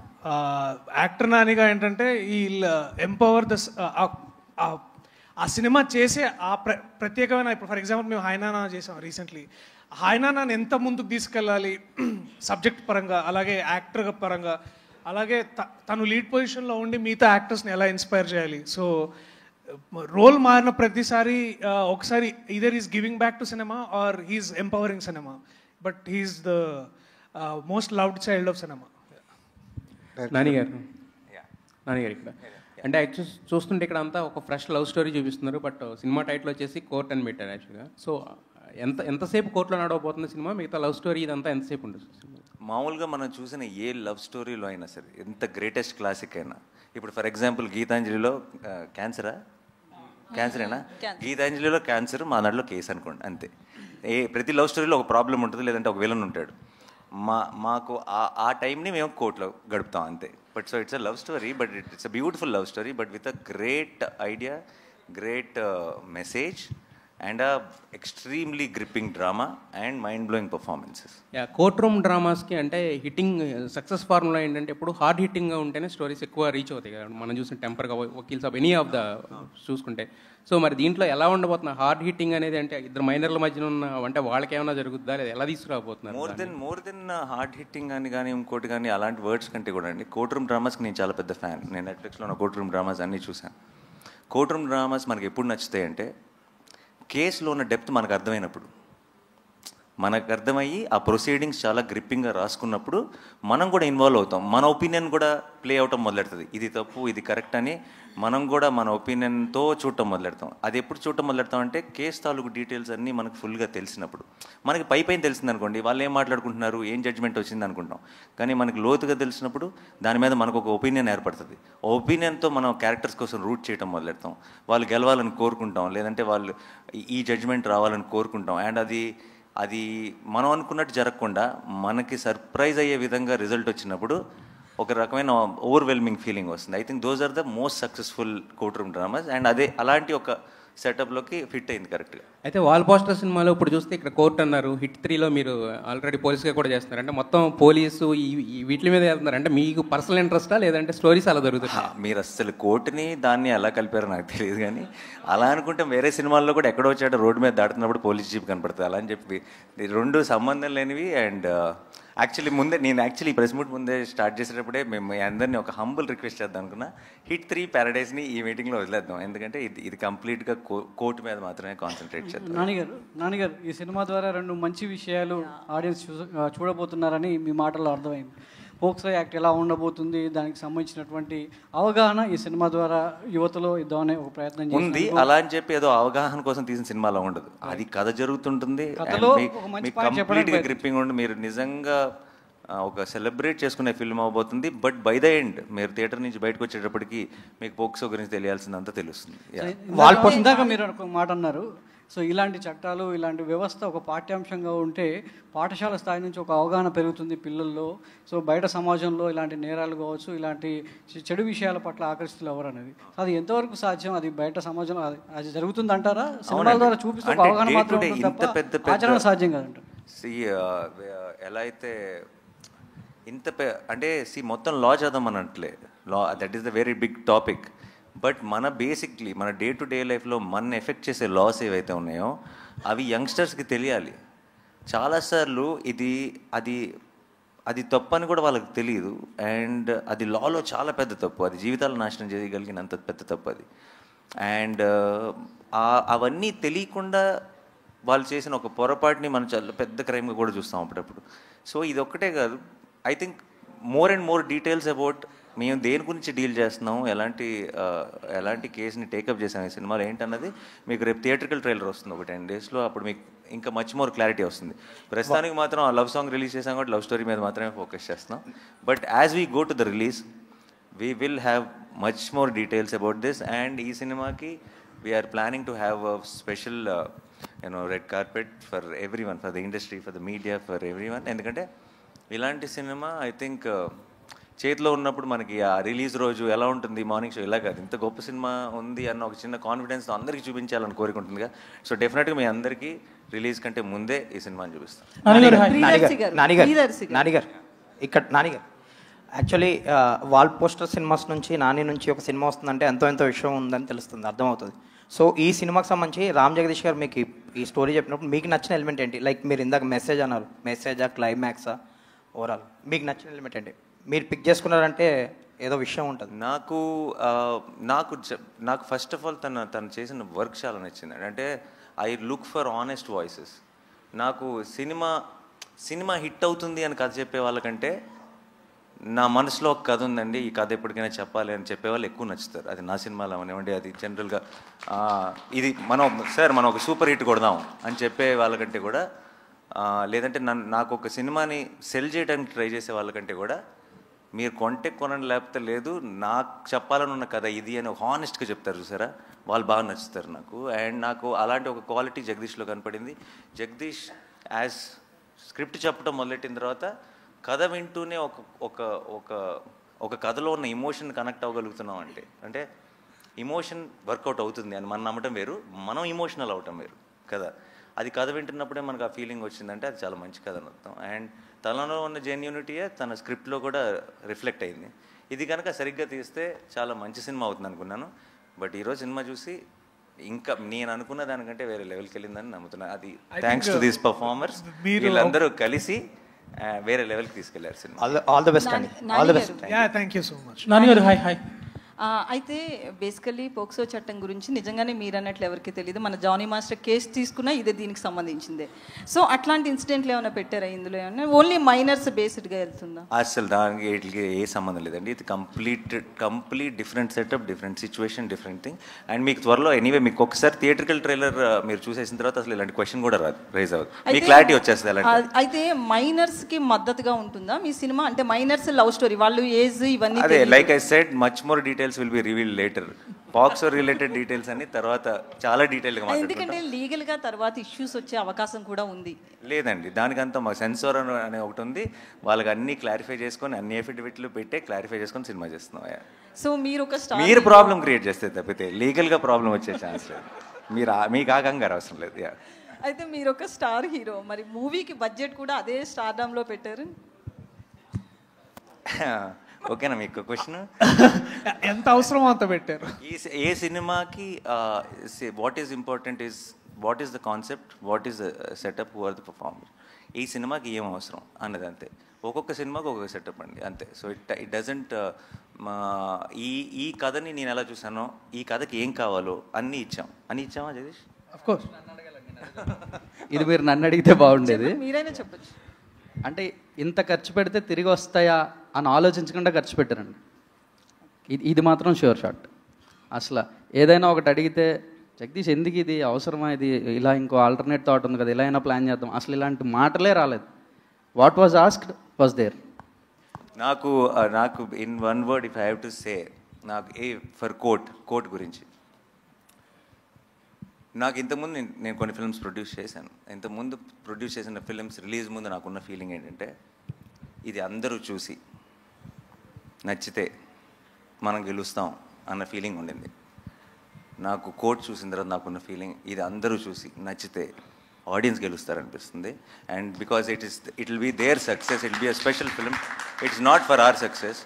[SPEAKER 2] Actor నానిగా ఏంటంటే ఈ ఎంపవర్ ద ఆ సినిమా చేసే ఆ ప్రత్యేకమైన, ఇప్పుడు ఫర్ ఎగ్జాంపుల్ మేము హైనానా చేసాం రీసెంట్లీ. హైనానాని ఎంత ముందుకు తీసుకెళ్ళాలి సబ్జెక్ట్ పరంగా, అలాగే యాక్టర్ పరంగా, అలాగే తను లీడ్ పొజిషన్లో ఉండి మిగతా యాక్టర్స్ని ఎలా ఇన్స్పైర్ చేయాలి. సో రోల్ మారిన ప్రతిసారి ఒకసారి either is giving back to cinema or he's empowering cinema, but he's the most loved child of cinema.
[SPEAKER 8] నానిగారు ఇక్కడ అంటే యాక్చువల్ చూస్తుంటే ఇక్కడ అంతా ఒక ఫ్రెష్ లవ్ స్టోరీ చూపిస్తున్నారు, బట్ సినిమా టైటిల్ వచ్చేసి కోర్ట్ అని పెట్టారు యాక్చువల్గా. సో ఎంతసేపు కోర్టులో నడవబోతుంది సినిమా, మిగతా లవ్ స్టోరీ ఇదంతా ఎంతసేపు ఉంటుంది?
[SPEAKER 1] మామూలుగా మనం చూసిన ఏ లవ్ స్టోరీలో అయినా సరే, ఎంత గ్రేటెస్ట్ క్లాసిక్ అయినా, ఇప్పుడు ఫర్ ఎగ్జాంపుల్ గీతాంజలిలో క్యాన్సరేనా, గీతాంజలిలో క్యాన్సర్, మా దాంట్లో కేసు అనుకోండి, అంతే. ప్రతి లవ్ స్టోరీలో ఒక ప్రాబ్లం ఉంటుంది, లేదంటే ఒక విలన్ ఉంటాడు. మాకు ఆ టైంని మేము కోర్టులో గడుపుతాం అంతే. But so it's a love story, but it's a beautiful love story, but with a great idea, great message and extremely gripping drama and mind blowing performances.
[SPEAKER 8] Court room డ్రామాస్కి అంటే హిట్టింగ్ సక్సెస్ ఫార్ములా ఏంటంటే ఎప్పుడు hard హిట్టింగ్గా ఉంటేనే stories ఎక్కువ reach అవుతాయి కదా. మనం చూసిన టెంపర్గా, వకీల్స్ ఆఫ్ ఎనీ ఆఫ్ ద చూసుకుంటే. సో మరి దీంట్లో ఎలా ఉండబోతున్నా హార్డ్ హిట్టింగ్ అనేది? అంటే ఇద్దరు మైనర్ల మధ్యన ఉన్న అంటే వాళ్ళకి ఏమైనా జరుగుతుందా, లేదా ఎలా తీసుకురాబోతున్నారు?
[SPEAKER 1] మోర్ దెన్ హార్డ్ హిట్టింగ్ అని కానీ ఇంకోటి కానీ అలాంటి వర్డ్స్ కంటే కూడా అండి, కోర్ట్ రూమ్ డ్రామాస్కి నేను చాలా పెద్ద ఫ్యాన్. నేను నెట్ఫ్లిక్స్లో ఉన్న కోర్ట్ రూమ్ డ్రామాస్ అన్నీ చూశాను. కోర్ట్ రూమ్ డ్రామాస్ మనకి ఎప్పుడు నచ్చుతాయి అంటే కేసులో ఉన్న డెప్త్ మనకు అర్థమైనప్పుడు, మనకు అర్థమయ్యి ఆ ప్రొసీడింగ్స్ చాలా గ్రిప్పింగ్గా రాసుకున్నప్పుడు మనం కూడా ఇన్వాల్వ్ అవుతాం. మన ఒపీనియన్ కూడా ప్లే అవటం మొదలెడుతుంది. ఇది తప్పు, ఇది కరెక్ట్ అని మనం కూడా మన ఒపీనియన్తో చూడటం మొదలెడతాం. అది ఎప్పుడు చూడటం మొదలెడతాం అంటే కేసు తాలూకు డీటెయిల్స్ అన్నీ మనకు ఫుల్గా తెలిసినప్పుడు. మనకి పైన తెలిసింది అనుకోండి, వాళ్ళు ఏం మాట్లాడుకుంటున్నారు, ఏం జడ్జ్మెంట్ వచ్చింది అనుకుంటాం. కానీ మనకి లోతుగా తెలిసినప్పుడు దాని మీద మనకు ఒక ఒపీనియన్ ఏర్పడుతుంది. ఆ ఒపీనియన్తో మనం క్యారెక్టర్స్ కోసం రూట్ చేయడం మొదలెడతాం. వాళ్ళు గెలవాలని కోరుకుంటాం, లేదంటే వాళ్ళు ఈ జడ్జ్మెంట్ రావాలని కోరుకుంటాం. అండ్ అది మనం అనుకున్నట్టు జరగకుండా మనకి సర్ప్రైజ్ అయ్యే విధంగా రిజల్ట్ వచ్చినప్పుడు ఒక రకమైన ఓవర్వెల్మింగ్ ఫీలింగ్ వస్తుంది. I think those are the most successful courtroom dramas. And అలాంటి ఒక సెటప్లోకి ఫిట్ అయింది కరెక్ట్గా.
[SPEAKER 8] అయితే వాల్ పోస్టర్ సినిమాలో ఇప్పుడు చూస్తే ఇక్కడ కోర్ట్ అన్నారు, హిట్ 3లో మీరు ఆల్రెడీ పోలీస్గా కూడా చేస్తున్నారు. అంటే మొత్తం పోలీసు వీటి మీద వెళ్తున్నారు. అంటే మీకు పర్సనల్ ఇంట్రెస్టా, లేదంటే స్టోరీస్ అలా దొరుకుతాయి?
[SPEAKER 1] మీరు అసలు కోర్టుని దాన్ని ఎలా కలిపారో నాకు తెలియదు, కానీ అలా అనుకుంటే వేరే సినిమాల్లో కూడా ఎక్కడో వచ్చాడో రోడ్డు మీద దాటుతున్నప్పుడు పోలీస్ జీప్ కనపడుతుంది. అలా అని చెప్పి రెండు సంబంధం లేనివి. అండ్ నేను ప్రెస్ మీట్ ముందే స్టార్ట్ చేసేటప్పుడే మేము అందరినీ ఒక హంబుల్ రిక్వెస్ట్ చేద్దాం అనుకున్నా, హిట్ 3 ప్యారడైజ్ని ఈ మీటింగ్లో వదిలేద్దాం. ఎందుకంటే ఇది కంప్లీట్గా కోర్టు మీద మాత్రమే కాన్సన్ట్రేట్ చేద్దాం.
[SPEAKER 9] నానిగారు ఈ సినిమా ద్వారా 2 మంచి విషయాలు ఆడియన్స్ చూడబోతున్నారని మీ మాటల్లో అర్థమైంది. పోక్సో యాక్ట్ ఎలా ఉండబోతుంది, దానికి సంబంధించినటువంటి అవగాహన ఈ సినిమా ద్వారా యువతలో ఇద్దామనే ఒక ప్రయత్నం
[SPEAKER 1] ఉంది. అలా అని చెప్పి ఏదో అవగాహన కోసం తీసిన సినిమాలో ఉండదు, అది కథ జరుగుతుంటుంది, కంప్లీట్గా గ్రిప్పింగ్ ఉండి మీరు నిజంగా ఒక సెలబ్రేట్ చేసుకునే ఫిల్మ్ అవబోతుంది. బట్ బై ద ఎండ్ మీరు థియేటర్ నుంచి బయటకు వచ్చేటప్పటికి మీకు పోక్సో గురించి తెలియాల్సిందంతా తెలుస్తుంది.
[SPEAKER 9] ఇందాక మీరు ఒక మాట అన్నారు, సో ఇలాంటి చట్టాలు, ఇలాంటి వ్యవస్థ ఒక పాఠ్యాంశంగా ఉంటే పాఠశాల స్థాయి నుంచి ఒక అవగాహన పెరుగుతుంది పిల్లల్లో. సో బయట సమాజంలో ఇలాంటి నేరాలు కావచ్చు, ఇలాంటి చెడు విషయాల పట్ల ఆకర్షితులు ఎవరు అనేది అది ఎంతవరకు సాధ్యం? అది బయట సమాజంలో అది జరుగుతుంది అంటారా? సినిమాల ద్వారా చూపిస్తే అవగాహన మాత్రమే ఆచరణ సాధ్యం కదంటారు.
[SPEAKER 1] ఎలా అయితే అంటే మొత్తం లా చదవమనట్లే, law that is the very big topic. But మన డే టు డే లైఫ్లో మన ఎఫెక్ట్ చేసే లాస్ ఏవైతే ఉన్నాయో అవి యంగ్స్టర్స్కి తెలియాలి. చాలాసార్లు అది తప్పు అని కూడా వాళ్ళకి తెలియదు. అండ్ అది లాలో చాలా పెద్ద తప్పు, అది జీవితాలు నాశనం చేయగలిగినంత పెద్ద తప్పు అది. అండ్ అవన్నీ తెలియకుండా వాళ్ళు చేసిన ఒక పొరపాటుని మనం చాలా పెద్ద క్రైమ్గా కూడా చూస్తాం అప్పుడప్పుడు. సో ఇది ఒక్కటే కాదు, I think more and more details about మేము దేని గురించి డీల్ చేస్తున్నాం, ఎలాంటి కేసుని టేకప్ చేసాం ఈ సినిమాలో ఏంటన్నది మీకు రేపు థియేట్రికల్ ట్రైలర్ వస్తుంది ఒక 10 daysలో. అప్పుడు మీకు ఇంకా మచ్ మోర్ క్లారిటీ వస్తుంది. ప్రస్తుతానికి మాత్రం ఆ లవ్ సాంగ్ రిలీజ్ చేసాం కాబట్టి లవ్ స్టోరీ మీద మాత్రమే ఫోకస్ చేస్తున్నాం. But as we go to the release we will have much more details about this. And ఈ సినిమాకి we are planning to have a special red carpet for everyone, for the industry, for the media, for everyone. ఎందుకంటే ఇలాంటి cinema I think చేతిలో ఉన్నప్పుడు మనకి ఆ release రోజు ఎలా ఉంటుంది మార్నింగ్ షో ఇలా కాదు, ఇంత గొప్ప సినిమా ఉంది అన్న ఒక చిన్న కాన్ఫిడెన్స్తో అందరికీ చూపించాలని కోరుకుంటుందిగా. సో డెఫినెట్గా మీ అందరికీ రిలీజ్ కంటే ముందే ఈ సినిమాని చూపిస్తాం.
[SPEAKER 10] నానిగారు ఇక్కడ నానిగారు యాక్చువల్లీ వాల్ పోస్టర్ సినిమాస్ నుంచి నాని నుంచి ఒక సినిమా వస్తుందంటే ఎంతో విషయం ఉందని తెలుస్తుంది, అర్థమవుతుంది. సో ఈ సినిమాకి సంబంధించి రామ్ జగదీష్ గారు మీకు ఈ స్టోరీ చెప్పినప్పుడు మీకు నచ్చిన ఎలిమెంట్ ఏంటి? లైక్ మీరు ఇందాక మెసేజ్ అన్నారు, మెసేజా క్లైమాక్సా ఓవరాల్ మీకు నచ్చిన ఎలిమెంట్ ఏంటి? మీరు పిక్ చేసుకున్నారంటే ఏదో విషయం ఉంటుంది.
[SPEAKER 1] నాకు ఫస్ట్ ఆఫ్ ఆల్ తను చేసిన వర్క్ చాలా నచ్చింది. అంటే I look for honest voices. నాకు సినిమా హిట్ అవుతుంది అని కథ చెప్పే వాళ్ళకంటే నా మనసులో ఒక కథ ఉందండి, ఈ కథ ఎప్పటికైనా చెప్పాలి అని చెప్పేవాళ్ళు ఎక్కువ నచ్చుతారు. అది నా సినిమాలో అవనివ్వండి, అది జనరల్గా ఇది మనం ఒక సూపర్ హిట్ కొడదాం అని చెప్పే వాళ్ళకంటే కూడా, లేదంటే నాకు ఒక సినిమాని సెల్ చేయడానికి ట్రై చేసే వాళ్ళకంటే కూడా మీరు కొంటే కొనండి లేకపోతే లేదు, నాకు చెప్పాలని ఉన్న కథ ఇది అని ఒక హానెస్ట్గా చెప్తారు చూసారా, వాళ్ళు బాగా నచ్చుతారు నాకు. అండ్ నాకు అలాంటి ఒక క్వాలిటీ జగదీష్లో కనపడింది. జగదీష్ యాజ్ స్క్రిప్ట్ చెప్పడం మొదలెట్టిన తర్వాత కథ వింటూనే ఒక కథలో ఉన్న ఇమోషన్ కనెక్ట్ అవ్వగలుగుతున్నాం అంటే ఇమోషన్ వర్కౌట్ అవుతుంది అని మనం నమ్మటం వేరు, మనం ఇమోషనల్ అవటం వేరు కదా. అది కథ వింటున్నప్పుడే మనకు ఆ ఫీలింగ్ వచ్చిందంటే అది చాలా మంచి కథ అని అర్థం. అండ్ తనలో ఉన్న జెన్యూనిటీయే తన స్క్రిప్ట్లో కూడా రిఫ్లెక్ట్ అయింది. ఇది కనుక సరిగ్గా తీస్తే చాలా మంచి సినిమా అవుతుంది అనుకున్నాను. బట్ ఈరోజు సినిమా చూసి ఇంకా నేను అనుకున్న దానికంటే వేరే లెవెల్కి వెళ్ళిందని నమ్ముతున్నాను. అది థ్యాంక్స్ టు దీస్ పర్ఫార్మర్స్, వీళ్ళందరూ కలిసి వేరే లెవెల్కి తీసుకెళ్లారు సినిమా.
[SPEAKER 10] ఆల్ ద బెస్ట్ అండి, all the best.
[SPEAKER 2] Thank you so much.
[SPEAKER 7] నాన్నగారు హాయ్. అయితే బేసికలీ పోక్సో చట్టం గురించి నిజంగానే మీరు అన్నట్లు ఎవరికి తెలియదు. మన జానీ మాస్టర్ కేసు తీసుకున్నా ఇదే దీనికి సంబంధించిందే. సో అట్లాంటి ఇన్సిడెంట్లు ఏమైనా పెట్టారా ఇందులో? ఏమన్నా ఓన్లీ మైనర్స్ బేస్డ్గా వెళ్తుందా?
[SPEAKER 1] అసలు దానికి వీటికి ఏ సంబంధం లేదండి. ఇది complete different setup, different situation, different thing. And మీకు త్వరలో ఎనీవే మీకు ఒకసారి థియేట్రికల్ ట్రైలర్ మీరు చూసేసిన తర్వాత అసలు ఇలాంటి క్వశ్చన్ కూడా రాదు, రైజ్ అవ్వదు, మీ క్లారిటీ వచ్చేస్తుంది. అలాంటి
[SPEAKER 7] అయితే మైనర్స్కి మద్దతుగా ఉంటుందా మీ సినిమా? అంటే మైనర్స్ లవ్ స్టోరీ, వాళ్ళు ఏజ్ ఇవన్నీ
[SPEAKER 1] అదే like I said much more details will be revealed later. POCSO related details అన్ని తర్వాత చాలా డీటెయిల్గా మాట్లాడుకుంటాం.
[SPEAKER 7] ఎందుకంటే లీగల్గా తర్వాత ఇష్యూస్ వచ్చే అవకాశం కూడా ఉంది.
[SPEAKER 1] లేదండి, దానికంతా మా సెన్సార్ అనే ఒకటి ఉంది, వాళ్ళకి అన్ని క్లారిఫై చేసుకొని అన్ని ఎఫిడవిట్లు పెట్టే క్లారిఫై చేసుకొని సినిమా చేస్తున్నాం.
[SPEAKER 7] సో మీరు ఒక
[SPEAKER 1] మీరు ప్రాబ్లం క్రియేట్ చేస్తే తప్పితే లీగల్గా ప్రాబ్లం వచ్చే ఛాన్స్ లేదు. మీకు ఆ కంగారు అవసరం లేదు.
[SPEAKER 7] అయితే మీరు ఒక స్టార్ హీరో, మరి మూవీకి బడ్జెట్ కూడా అదే స్టార్డమ్లో పెట్టారు.
[SPEAKER 1] ఓకేనా మీకు క్వశ్చన్?
[SPEAKER 2] ఎంత అవసరమో అంత పెట్టారు.
[SPEAKER 1] ఏ సినిమాకి what is important is what is the concept, what is the setup, who are the performer. ఈ సినిమాకి ఏం అవసరం అన్నది అంతే. ఒక్కొక్క సినిమాకి ఒక్కొక్క సెటప్ అండి, అంతే. సో ఇట్ డజంట్ ఈ కథని నేను ఎలా చూసానో, ఈ కథకి ఏం కావాలో అన్నీ ఇచ్చామా జగదీష్?
[SPEAKER 2] Of course.
[SPEAKER 3] ఇది మీరు నన్ను అడిగితే బాగుండేది.
[SPEAKER 7] మీరైనా చెప్పచ్చు.
[SPEAKER 3] అంటే ఇంత ఖర్చు పెడితే తిరిగి వస్తాయా అని ఆలోచించకుండా ఖర్చు పెట్టారండి. ఇది మాత్రం షూర్ షాట్. అసలు ఏదైనా ఒకటి అడిగితే జగదీష్ ఎందుకు ఇది అవసరమా, ఇది ఇలా ఇంకో ఆల్టర్నేట్ థాట్ ఉంది కదా, ఇలా అయినా ప్లాన్ చేద్దాం, అసలు ఇలాంటి మాటలే రాలేదు. What was asked was there.
[SPEAKER 1] నాకు in one word if I have to say, నాకు ఫర్ కోర్ట్ గురించి, నాకు ఇంతకుముందు నేను కొన్ని ఫిల్మ్స్ ప్రొడ్యూస్ చేశాను. ఇంతకుముందు ప్రొడ్యూస్ చేసిన ఫిల్మ్స్ రిలీజ్ ముందు నాకున్న ఫీలింగ్ ఏంటంటే, ఇది అందరూ చూసి నచ్చితే మనం గెలుస్తాం అన్న ఫీలింగ్ ఉండింది. నాకు కోర్ట్ చూసిన తర్వాత నాకున్న ఫీలింగ్, ఇది అందరూ చూసి నచ్చితే ఆడియన్స్ గెలుస్తారనిపిస్తుంది. And because it will be their success, it will be a special film, it's not for our success.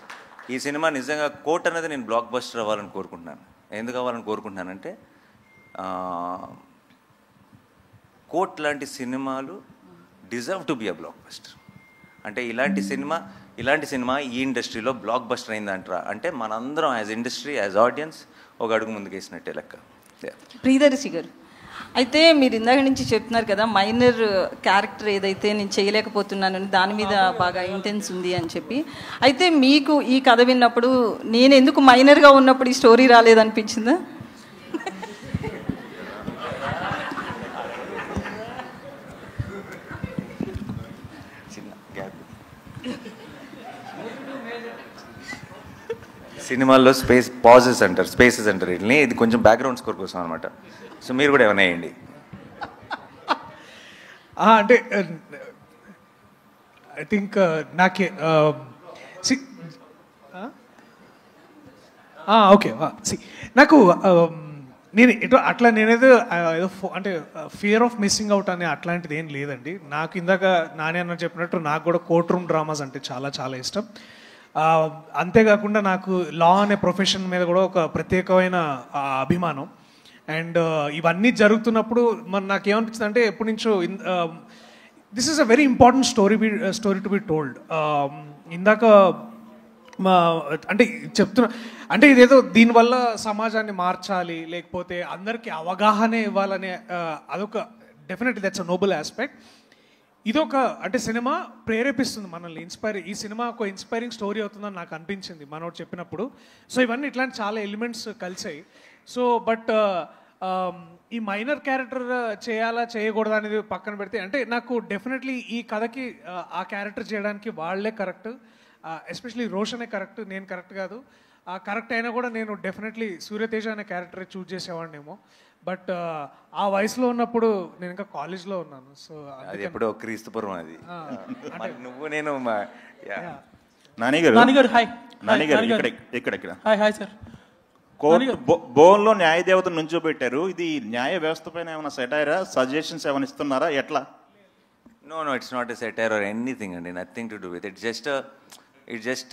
[SPEAKER 1] ఈ సినిమా నిజంగా కోర్ట్ అనేది నేను బ్లాక్ బస్టర్ అవ్వాలని కోరుకుంటున్నాను. ఎందుకు అవ్వాలని కోరుకుంటున్నానంటే, కోర్ట్ లాంటి సినిమాలు deserve to be a block buster. అంటే ఇలాంటి సినిమా ఈ ఇండస్ట్రీలో బ్లాక్ బస్టర్ అయిందంటారా అంటే మనందరం యాజ్ ఇండస్ట్రీ, యాజ్ ఆడియన్స్ ఒక అడుగు ముందుకేసినట్టే లెక్క.
[SPEAKER 7] ప్రియదర్శి గారు, అయితే మీరు ఇందాక నుంచి చెప్తున్నారు కదా, మైనర్ క్యారెక్టర్ ఏదైతే నేను చేయలేకపోతున్నానని దాని మీద బాగా ఇంటెన్స్ ఉంది అని చెప్పి. అయితే మీకు ఈ కథ విన్నప్పుడు నేను ఎందుకు మైనర్గా ఉన్నప్పుడు ఈ స్టోరీ రాలేదనిపించిందా?
[SPEAKER 1] సినిమాల్లో పాజెస్ అంటారు, స్పేసెస్ అంటారు వీటిని. ఇది కొంచెం బ్యాక్గ్రౌండ్ స్కోర్ కోసం అనమాట. సో మీరు కూడా ఏమైనా వేయండి.
[SPEAKER 2] అంటే ఐ థింక్ నాకే ఓకే సి నాకు నేను ఎటు అట్లా నేనేదో ఏదో అంటే ఫియర్ ఆఫ్ మిస్సింగ్ అవుట్ అనే అట్లాంటిది ఏం లేదండి. నాకు ఇందాక నాని అన్న చెప్పినట్టు నాకు కూడా కోర్ట్ రూమ్ డ్రామాస్ అంటే చాలా చాలా ఇష్టం. అంతేకాకుండా నాకు లా అనే ప్రొఫెషన్ మీద కూడా ఒక ప్రత్యేకమైన అభిమానం. అండ్ ఇవన్నీ జరుగుతున్నప్పుడు మరి నాకేమనిపించింది అంటే ఎప్పటి నుంచో this is a very important story to be told. ఇందాక అంటే చెప్తున్నా అంటే ఇదేదో దీనివల్ల సమాజాన్ని మార్చాలి లేకపోతే అందరికీ అవగాహన ఇవ్వాలనే అదొక definitely that's a noble aspect. ఇదొక అంటే సినిమా ప్రేరేపిస్తుంది మనల్ని, ఈ సినిమా ఒక ఇన్స్పైరింగ్ స్టోరీ అవుతుందని నాకు అనిపించింది మనోడు చెప్పినప్పుడు. సో ఇవన్నీ ఇట్లాంటి చాలా ఎలిమెంట్స్ కలిసాయి. సో బట్ ఈ మైనర్ క్యారెక్టర్ చేయాలా చేయకూడదా అనేది పక్కన పెడితే అంటే నాకు డెఫినెట్లీ ఈ కథకి ఆ క్యారెక్టర్ చేయడానికి వాళ్ళే కరెక్ట్, ఎస్పెషలీ రోషనే కరెక్ట్, నేను కరెక్ట్ కాదు. కరెక్ట్ అయినా కూడా నేను డెఫినెట్లీ సూర్యతేజ అనే క్యారెక్టర్ చూజ్ చేసేవాడినేమో. బట్ ఆ వయసులో ఉన్నప్పుడు నేను ఇంకా కాలేజ్లో ఉన్నాను. సో
[SPEAKER 1] అది ఎప్పుడో క్రీస్తుపురం అది. నువ్వు నేను
[SPEAKER 11] నానిగారు హాయ్. ఇక్కడ హాయ్ సార్. బోన్లో న్యాయ దేవతను నుంచోబెట్టారు. ఇది న్యాయ వ్యవస్థ పైన ఏమైనా సెటైరా, సజెషన్స్ ఏమైనా ఇస్తున్నారా, ఎట్లా?
[SPEAKER 1] No, it's not a satire or anything, and nothing to do with it. It's just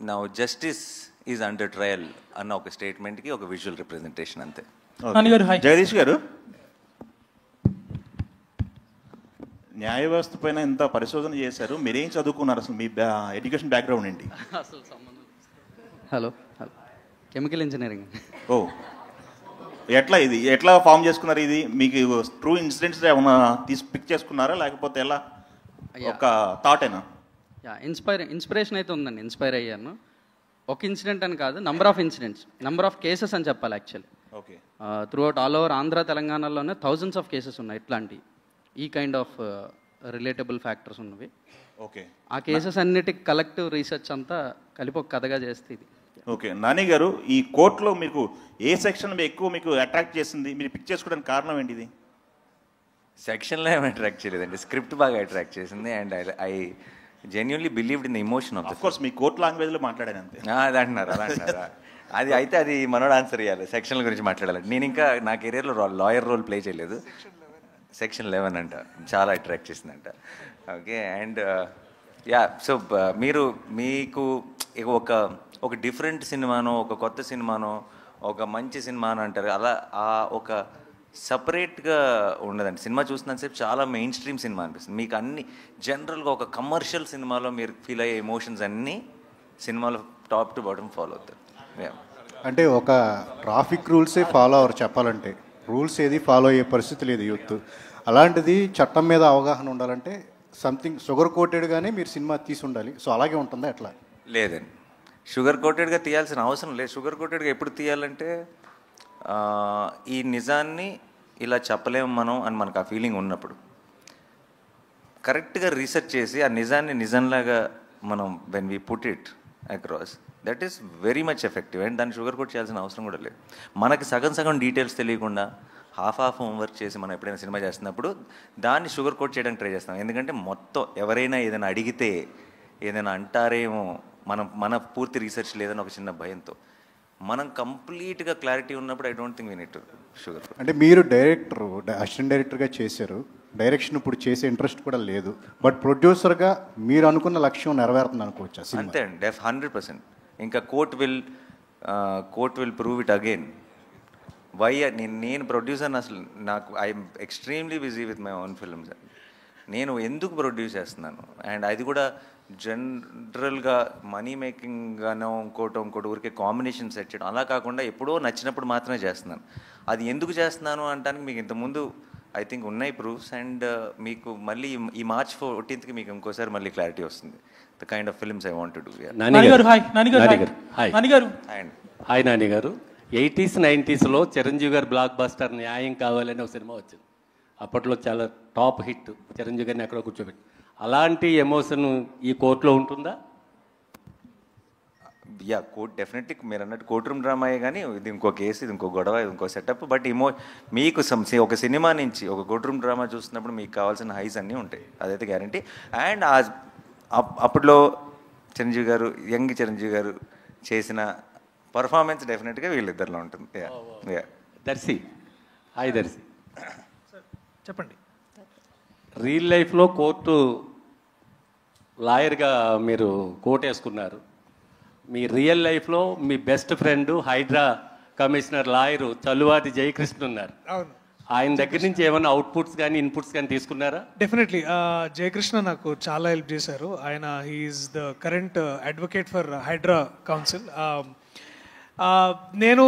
[SPEAKER 1] now justice is under trial అన్న ఒక స్టేట్మెంట్ కి ఒక విజువల్ రిప్రజెంటేషన్ అంతే.
[SPEAKER 11] జగదీష్ గారు, న్యాయ వ్యవస్థ పైన ఇంత పరిశోధన చేశారు, మీరేం చదువుకున్నారు, అసలు మీ ఎడ్యుకేషన్ బ్యాక్గ్రౌండ్ ఏంటి?
[SPEAKER 3] Hello chemical engineering.
[SPEAKER 11] ఓ, ఎట్లా ఫామ్ చేసుకున్నారు? ఇది మీకు ట్రూ ఇన్సిడెంట్స్ ఏమైనా పిక్ చేసుకున్నారా లేకపోతే ఎలా, ఒక థాట్ అయినా?
[SPEAKER 3] ఇన్స్పిరేషన్ అయితే ఉందండి, ఇన్స్పైర్ అయ్యాను. ఒక ఇన్సిడెంట్ అని కాదు, నంబర్ ఆఫ్ కేసెస్ అని చెప్పాలి actually.
[SPEAKER 11] Okay,
[SPEAKER 3] through out all over Andhra తెలంగాణలోనే థౌజండ్స్ ఆఫ్ కేసెస్ ఉన్నాయి ఇట్లాంటి ఈ కైండ్ ఆఫ్ రిలేటబుల్ ఫ్యాక్టర్స్ ఉన్నవి.
[SPEAKER 11] ఓకే,
[SPEAKER 3] ఆ కేసెస్ అన్నిటికి కలెక్టివ్ రీసెర్చ్ అంతా కలిపి ఒక కథగా చేస్తే ఇది.
[SPEAKER 11] ఓకే, నాని గారు, ఈ కోర్టులో మీకు ఏ సెక్షన్ ఎక్కువ మీకు అట్రాక్ట్ చేసింది, మీరు పిక్ చేసుకోవడానికి కారణం ఏంటిది?
[SPEAKER 1] సెక్షన్లో ఏమి అట్రాక్ట్ చేయలేదండి, స్క్రిప్ట్ బాగా అట్రాక్ట్ చేసింది. And I genuinely believed in the emotion of
[SPEAKER 11] course. Me court లాంగ్వేజ్లో మాట్లాడాను అంతే.
[SPEAKER 1] అది అంటున్నారా? అది మనోడు ఆన్సర్ ఇవ్వాలి. సెక్షన్ల గురించి మాట్లాడాలి. నేను ఇంకా నా కెరీర్లో లాయర్ రోల్ ప్లే చేయలేదు. సెక్షన్ 11 అంట చాలా అట్రాక్ట్ చేసిందంట. ఓకే, అండ్ సో మీకు ఒక డిఫరెంట్ సినిమానో, ఒక కొత్త సినిమానో, ఒక మంచి సినిమానో అంటారు అలా, ఒక సపరేట్గా ఉండదండి. సినిమా చూసినంతసేపు చాలా మెయిన్ స్ట్రీమ్ సినిమా అనిపిస్తుంది. మీకు అన్ని జనరల్గా ఒక కమర్షియల్ సినిమాలో మీరు ఫీల్ అయ్యే ఎమోషన్స్ అన్నీ సినిమాలో టాప్ టు బాటమ్ ఫాలో అవుతారు.
[SPEAKER 12] అంటే ఒక ట్రాఫిక్ రూల్సే ఫాలో అవ్వరు చెప్పాలంటే, రూల్స్ ఏది ఫాలో అయ్యే పరిస్థితి లేదు యూత్. అలాంటిది చట్టం మీద అవగాహన ఉండాలంటే సంథింగ్ షుగర్ కోటెడ్గానే మీరు సినిమా తీసి ఉండాలి. సో అలాగే ఉంటుందా ఎట్లా?
[SPEAKER 1] లేదండి, షుగర్ కోటెడ్గా తీయాల్సిన అవసరం లేదు. షుగర్ కోటెడ్గా ఎప్పుడు తీయాలంటే ఈ నిజాన్ని ఇలా చెప్పలేము మనం అని మనకు ఆ ఫీలింగ్ ఉన్నప్పుడు కరెక్ట్గా రీసెర్చ్ చేసి ఆ నిజాన్ని నిజంలాగా మనం when we put it across, that is very much effective. And దాన్ని షుగర్ కోట్ చేయాల్సిన అవసరం కూడా లేదు. మనకి సగం డీటెయిల్స్ తెలియకుండా హాఫ్ హోంవర్క్ చేసి మనం ఎప్పుడైనా సినిమా చేస్తున్నప్పుడు దాన్ని షుగర్ కోట్ చేయడానికి ట్రై చేస్తాం. ఎందుకంటే మొత్తం ఎవరైనా ఏదైనా అడిగితే ఏదైనా అంటారేమో, మన పూర్తి రీసెర్చ్ లేదని ఒక చిన్న భయంతో. మనం కంప్లీట్గా క్లారిటీ ఉన్నప్పుడు I don't think we need to sugar.
[SPEAKER 12] అంటే మీరు అసిస్టెంట్ డైరెక్టర్గా చేశారు, డైరెక్షన్ ఇప్పుడు చేసే ఇంట్రెస్ట్ కూడా లేదు, బట్ ప్రొడ్యూసర్గా మీరు అనుకున్న లక్ష్యం నెరవేరుతుంది అనుకోవచ్చా?
[SPEAKER 1] అంతే అండి, 100%. ఇంకా court will prove it again. Why నేను ప్రొడ్యూసర్ని అసలు I'm extremely busy with my own films. నేను ఎందుకు ప్రొడ్యూస్ చేస్తున్నాను, అండ్ అది కూడా జనరల్గా మనీ మేకింగ్గానో ఇంకోటి ఊరికే కాంబినేషన్ సెట్ చేయడం అలా కాకుండా ఎప్పుడో నచ్చినప్పుడు మాత్రమే చేస్తున్నాను. అది ఎందుకు చేస్తున్నాను అంటానికి మీకు ఇంతకుముందు ఐ థింక్ ఉన్నాయి ప్రూఫ్స్. అండ్ మీకు మళ్ళీ ఈ March 14th మీకు ఇంకోసారి మళ్ళీ క్లారిటీ వస్తుంది the kind of films I want to do.
[SPEAKER 13] Hi Nani గారు, 80s 90s చిరంజీవి గారు బ్లాక్ బస్టర్ న్యాయం కావాలని ఒక సినిమా వచ్చింది. అప్పట్లో చాలా టాప్ హిట్, చిరంజీవి గారిని ఎక్కడో కూర్చోబెట్టి. అలాంటి ఎమోషన్ ఈ కోర్టులో ఉంటుందా?
[SPEAKER 1] కోర్ట్ డెఫినెట్లీ మీరు అన్నట్టు కోర్ట్ రూమ్ డ్రామాయే, కానీ ఇది ఇంకో కేసు, ఇది ఇంకో గొడవ, ఇది ఇంకో సెటప్. బట్ మీకు ఒక సినిమా నుంచి ఒక కోర్ట్ రూమ్ డ్రామా చూస్తున్నప్పుడు మీకు కావాల్సిన హైస్ అన్నీ ఉంటాయి, అదైతే గ్యారంటీ. అండ్ అప్పట్లో చిరంజీవి గారు, యంగ్ చిరంజీవి గారు చేసిన పర్ఫార్మెన్స్ డెఫినెట్గా వీళ్ళిద్దరిలో ఉంటుంది.
[SPEAKER 13] దర్శి, హాయ్ దర్శి.
[SPEAKER 2] చెప్పండి.
[SPEAKER 13] రియల్ లైఫ్లో కోర్టు లాయర్గా మీరు కోర్టు వేసుకున్నారు. మీ రియల్ లైఫ్లో మీ best friend HYDRAA commissioner lawyer చల్లువాతి జయకృష్ణ ఉన్నారు.
[SPEAKER 2] అవును.
[SPEAKER 13] ఆయన దగ్గర నుంచి ఏమైనా అవుట్పుట్స్ కానీ ఇన్పుట్స్ కానీ తీసుకున్నారా?
[SPEAKER 2] డెఫినెట్లీ జయకృష్ణ నాకు చాలా హెల్ప్ చేశారు. ఆయన he's the current advocate for Hydra council. నేను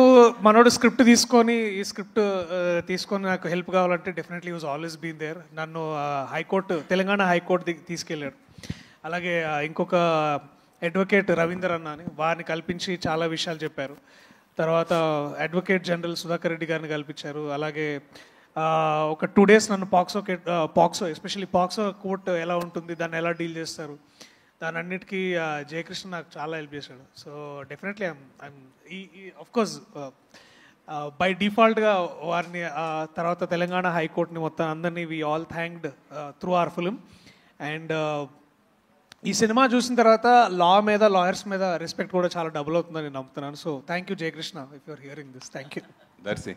[SPEAKER 2] మనోడు స్క్రిప్ట్ తీసుకొని ఈ స్క్రిప్ట్ తీసుకొని నాకు హెల్ప్ కావాలంటే definitely was always been there. నన్ను హైకోర్టు, తెలంగాణ హైకోర్టు తీసుకెళ్ళాడు. అలాగే ఇంకొక అడ్వకేట్ రవీందర్ అన్న అని వారిని కల్పించి చాలా విషయాలు చెప్పారు. తర్వాత అడ్వకేట్ జనరల్ సుధాకర్ రెడ్డి గారిని కల్పించారు. అలాగే ఒక 2 days నన్ను పాక్సో ఎస్పెషల్లీ పాక్సో కోర్ట్ ఎలా ఉంటుంది, దాన్ని ఎలా డీల్ చేస్తారు, దాని అన్నిటికీ జయకృష్ణ నాకు చాలా హెల్ప్ చేశాడు. సో డెఫినెట్లీ కోర్స్ బై డిఫాల్ట్గా వారిని తర్వాత తెలంగాణ హైకోర్టుని మొత్తం అందరినీ we all thanked through our film. And ఈ సినిమా చూసిన తర్వాత లా మీద, లాయర్స్ మీద రెస్పెక్ట్ కూడా చాలా డబుల్ అవుతుందని నేను నమ్ముతున్నాను. So thank you Jayakrishna, if you're hearing this. Thank you.
[SPEAKER 14] Darshi,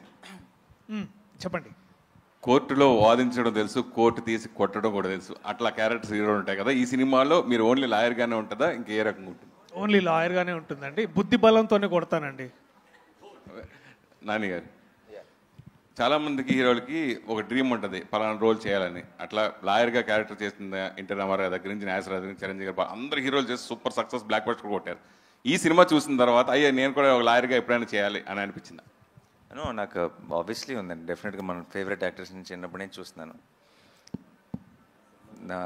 [SPEAKER 2] చెప్పండి.
[SPEAKER 14] కోర్టులో వాదించడం తెలుసు, కోర్టు తీసి కొట్టడం కూడా తెలుసు, అట్లా క్యారెక్టర్స్ హీరో ఉంటాయి కదా. ఈ సినిమాలో మీరు ఓన్లీ లాయర్గానే ఉంటుందా, ఇంకే రకంగా ఉంటుంది?
[SPEAKER 2] ఓన్లీ లాయర్గానే ఉంటుందండి. బుద్ధి బలంతోనే కొడతానండి.
[SPEAKER 14] నాని గారు, చాలామందికి హీరోలకి ఒక డ్రీమ్ ఉంటుంది పలానా రోల్ చేయాలని. అట్లా లాయర్గా క్యారెక్టర్ చేసిన ఎన్టీ రామారావు దగ్గర నుంచి, నాగేశ్వరరావు దగ్గర నుంచి, చిరంజీవి గారు, అందరు హీరోలు చేసి సూపర్ సక్సెస్, బ్లాక్ బస్టర్ కొట్టారు. ఈ సినిమా చూసిన తర్వాత అయ్యా నేను కూడా ఒక లాయర్గా ఎప్పుడైనా చేయాలి అని అనిపించింది?
[SPEAKER 1] నాకు ఆబ్వియస్లీ ఉందండి. డెఫినెట్గా మన ఫేవరెట్ యాక్టర్స్ నుంచి చిన్నప్పటి నుంచి చూస్తున్నాను. నా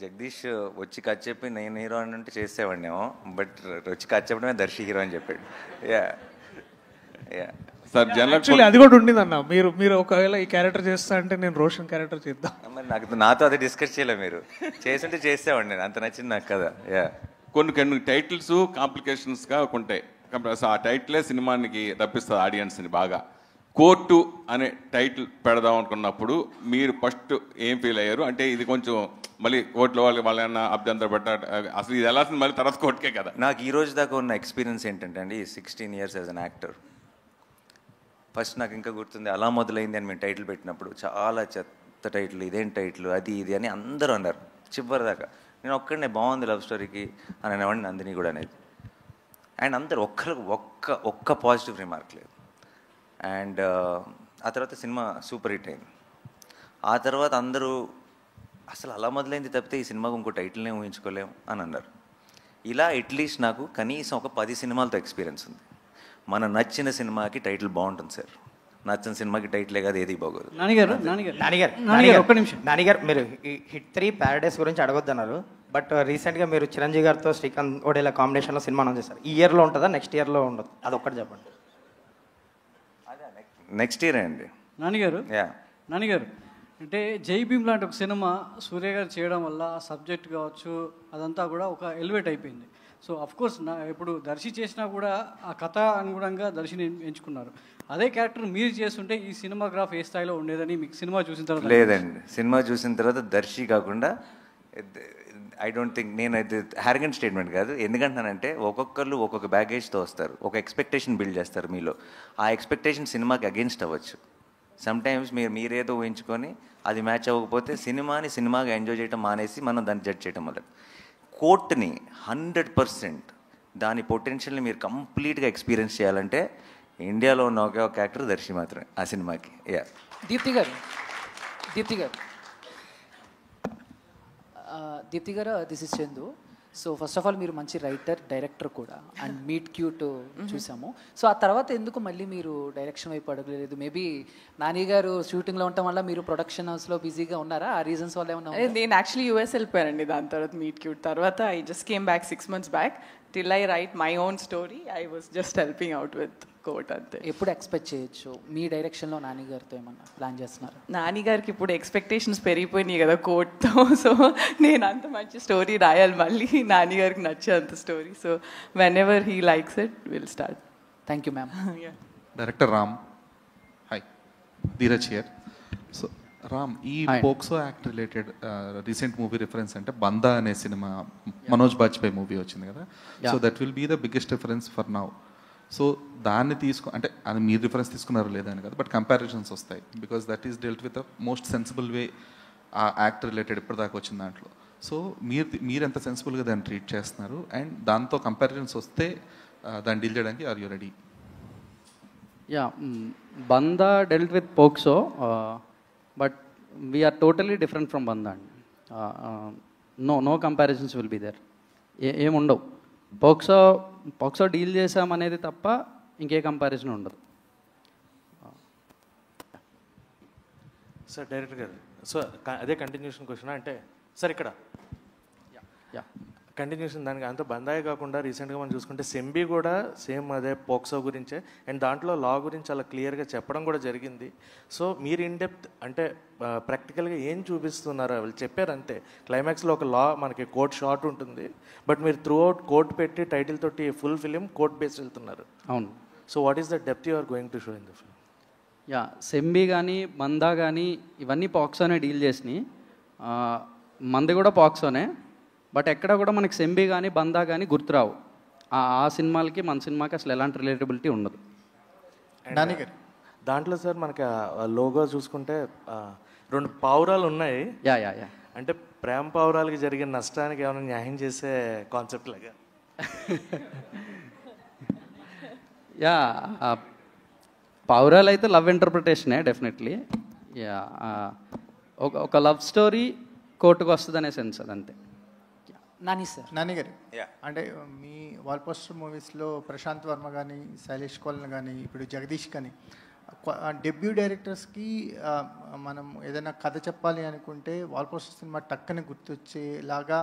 [SPEAKER 1] జగదీష్ వచ్చి కథ చెప్పి నేను హీరో అని అంటే చేసేవాడినేమో, బట్ వచ్చి కథ చెప్పడమే దర్శి హీరో అని చెప్పాడు.
[SPEAKER 14] సార్
[SPEAKER 2] యాక్చువల్లీ అది కూడా ఉండింది అన్న. మీరు ఒకవేళ ఈ క్యారెక్టర్ చేస్తా అంటే నేను రోషన్ క్యారెక్టర్ చేద్దాం.
[SPEAKER 1] మరి నాతో అదే డిస్కస్ చేయలేదు. మీరు చేస్తుంటే చేసేవాడిని, నేను అంత నచ్చింది నాకు కదా.
[SPEAKER 14] కొన్ని టైటిల్స్ కాంప్లికేషన్స్గా ఉంటాయి. ఆ టైటిలే సినిమానికి తప్పిస్తుంది ఆడియన్స్ని బాగా. కోర్టు అనే టైటిల్ పెడదాం అనుకున్నప్పుడు మీరు ఫస్ట్ ఏం ఫీల్ అయ్యారు? అంటే ఇది కొంచెం మళ్ళీ కోర్టులో వాళ్ళన్నా అభ్యంతర పెట్ట, అసలు ఇది ఎలా మళ్ళీ తర్వాత కోర్టుకే కదా.
[SPEAKER 1] నాకు ఈ రోజు దాకా ఉన్న ఎక్స్పీరియన్స్ ఏంటంటే అండి, 16 years as an actor. First నాకు ఇంకా గుర్తుంది, అలా మొదలైంది అని మేము టైటిల్ పెట్టినప్పుడు చాలా చెత్త టైటిల్, ఇదేం టైటిల్, అది ఇది అని అందరూ అన్నారు చివరి దాకా. నేను ఒక్కడనే బాగుంది లవ్ స్టోరీకి అని అనేవాడిని, నందిని కూడా అనేది. అండ్ అందరు ఒక్క పాజిటివ్ రిమార్క్ లేదు. అండ్ ఆ తర్వాత సినిమా సూపర్ హిట్ అయింది. ఆ తర్వాత అందరూ అసలు అలా మొదలైంది తప్పితే ఈ సినిమాకు ఇంకో టైటిల్నే ఊహించుకోలేము అని అన్నారు. ఇలా అట్లీస్ట్ నాకు కనీసం ఒక 10 సినిమాలతో ఎక్స్పీరియన్స్ ఉంది. మన నచ్చిన సినిమాకి టైటిల్ బాగుంటుంది సార్, నచ్చిన సినిమాకి టైటిలే కాదు ఏది బాగోదు.
[SPEAKER 10] నానిగారు మీరు హిట్ 3 ప్యారడైస్ గురించి అడగొద్దన్నారు, బట్ రీసెంట్గా మీరు చిరంజీవి గారితో శ్రీకాంత్ ఓడేలా కాంబినేషన్లో సినిమా అనౌన్స్ చేశారు. ఈ ఇయర్లో ఉంటుందా, నెక్స్ట్ ఇయర్లో ఉండదు? అదొక్కటి చెప్పండి.
[SPEAKER 1] నెక్స్ట్ ఇయర్ అండి.
[SPEAKER 9] నానిగారు అంటే జై భీమ్ లాంటి ఒక సినిమా సూర్య గారు చేయడం వల్ల ఆ సబ్జెక్ట్ కావచ్చు అదంతా కూడా ఒక ఎలివేట్ అయిపోయింది. సో అఫ్కోర్స్ ఇప్పుడు దర్శి చేసినా కూడా ఆ కథ అనుగుణంగా దర్శిని ఎంచుకున్నారు. అదే క్యారెక్టర్ మీరు చేస్తుంటే ఈ సినిమాగ్రాఫ్ ఏ స్థాయిలో ఉండేదని మీకు సినిమా చూసిన తర్వాత?
[SPEAKER 1] లేదండి, సినిమా చూసిన తర్వాత దర్శి కాకుండా ఐ డోంట్ థింక్, నేను అది హ్యారగెంట్ స్టేట్మెంట్ కాదు. ఎందుకంటానంటే ఒక్కొక్కరు ఒక్కొక్క బ్యాగేజ్తో వస్తారు, ఒక ఎక్స్పెక్టేషన్ బిల్డ్ చేస్తారు మీలో. ఆ ఎక్స్పెక్టేషన్ సినిమాకి అగేన్స్ట్ అవ్వచ్చు. సమ్టైమ్స్ మీరేదో ఊహించుకొని అది మ్యాచ్ అవ్వకపోతే సినిమాగా ఎంజాయ్ చేయడం మానేసి మనం దాన్ని జడ్జ్ చేయడం మొదలు. కోర్టుని 100% దాని పొటెన్షియల్ని మీరు కంప్లీట్గా ఎక్స్పీరియన్స్ చేయాలంటే ఇండియాలో ఉన్న ఒకే ఒక యాక్టర్ దర్శి మాత్రమే ఆ సినిమాకి.
[SPEAKER 15] దీప్తి గారు this is Chandu. So first of all మీరు మంచి రైటర్, డైరెక్టర్ కూడా, అండ్ మీట్ క్యూట్ చూసాము. సో ఆ తర్వాత ఎందుకు మళ్ళీ మీరు డైరెక్షన్ వైపు అడగలేదు? మేబీ నాని గారు షూటింగ్లో ఉండటం వల్ల మీరు ప్రొడక్షన్ హౌస్లో బిజీగా ఉన్నారా? ఆ రీజన్స్ వల్ల ఏమన్నా?
[SPEAKER 5] నేను యాక్చువల్లీ యూఎస్ వెళ్ళిపోయానండి. దాని తర్వాత మీట్ క్యూట్ తర్వాత I just came back 6 months back. Till I write my own story I was just helping out with కోట్ అంతే.
[SPEAKER 15] ఎప్పుడు ఎక్స్పెక్ట్ చేయొచ్చు మీ డైరెక్షన్లో నాని గారితో ఏమన్నా ప్లాన్ చేస్తున్నారు?
[SPEAKER 5] నాని గారికి ఇప్పుడు ఎక్స్పెక్టేషన్స్ పెరిగిపోయినాయి కదా కోర్ట్తో. సో నేను అంత మంచి స్టోరీ రాయాలి మళ్ళీ, నాని గారికి నచ్చే అంత story. So whenever he likes it will start.
[SPEAKER 15] Thank you ma'am.
[SPEAKER 16] Director Ram, hi, Dheeraj here. So Ram, ఈ
[SPEAKER 3] Hi.
[SPEAKER 16] POCSO act related recent movie reference అంటే బందా అనే సినిమా మనోజ్ బాజ్పేయి మూవీ వచ్చింది కదా, so that will be the biggest reference for now. So దాన్ని అంటే అది మీరు రిఫరెన్స్ తీసుకున్నారో లేదని కదా, బట్ కంపారిజన్స్ వస్తాయి because that is dealt with the most sensible వే ఆ యాక్ట్ రిలేటెడ్ ఇప్పటిదాకా వచ్చిన దాంట్లో. సో మీరు ఎంత సెన్సిబుల్గా దాన్ని ట్రీట్ చేస్తున్నారు అండ్ దాంతో కంపారిజన్స్ వస్తే దాన్ని డీల్ చేయడానికి are you ready?
[SPEAKER 3] Yeah, Bandaa dealt with POCSO, but we're totally different from Bandaa అండి. No comparisons will be there. ఏముండవు. పోక్సో డీల్ చేసామనేది తప్ప ఇంకే కంపారిజన్ ఉండదు.
[SPEAKER 17] సార్ డైరెక్టర్ గారు, సో అదే కంటిన్యూషన్ క్వశ్చన్ అంటే సార్ ఇక్కడ కంటిన్యూషన్ దానికి అంత బందాయి కాకుండా రీసెంట్గా మనం చూసుకుంటే సెంబీ కూడా సేమ్ అదే పోక్సో గురించే అండ్ దాంట్లో లా గురించి చాలా క్లియర్గా చెప్పడం కూడా జరిగింది. సో మీరు ఇన్ డెప్త్ అంటే ప్రాక్టికల్గా ఏం చూపిస్తున్నారు వాళ్ళు చెప్పారు అంతే. క్లైమాక్స్లో ఒక లా మనకి కోర్ట్ షార్ట్ ఉంటుంది, బట్ మీరు త్రూ అవుట్ కోర్ట్ పెట్టి టైటిల్ తోటి ఫుల్ ఫిలిం కోర్ట్ బేస్ వెళ్తున్నారు.
[SPEAKER 3] అవును.
[SPEAKER 17] So what is the depth you are going to show in the film?
[SPEAKER 3] Yeah, సెంబీ కానీ బందా కానీ ఇవన్నీ పాక్సోనే డీల్ చేసినాయి. మంది కూడా పాక్సోనే, బట్ ఎక్కడ కూడా మనకి సెంబీ కానీ బందా కానీ గుర్తురావు. ఆ సినిమాలకి మన సినిమాకి అసలు ఎలాంటి రిలేటబిలిటీ ఉండదు.
[SPEAKER 17] దాంట్లో సార్ మనకి లోగో చూసుకుంటే 2 పావురాలు ఉన్నాయి.
[SPEAKER 3] యా.
[SPEAKER 17] అంటే ప్రేమ పావురాలకి జరిగిన నష్టానికి ఏమైనా న్యాయం చేసే కాన్సెప్ట్ లాగా.
[SPEAKER 3] యా, పావురాలు అయితే లవ్ ఇంటర్ప్రిటేషనే డెఫినెట్లీ. యా, ఒక లవ్ స్టోరీ కోర్టుకు వస్తుంది అనే సెన్స్ అదంతే.
[SPEAKER 18] నాని గారు, అంటే మీ వాల్ పోస్టర్ మూవీస్లో ప్రశాంత్ వర్మ కానీ శైలేష్ కోలన్ కానీ ఇప్పుడు జగదీష్ కానీ డెబ్యూ డైరెక్టర్స్కి మనం ఏదైనా కథ చెప్పాలి అనుకుంటే వాల్ పోస్టర్ సినిమా టక్కని గుర్తొచ్చేలాగా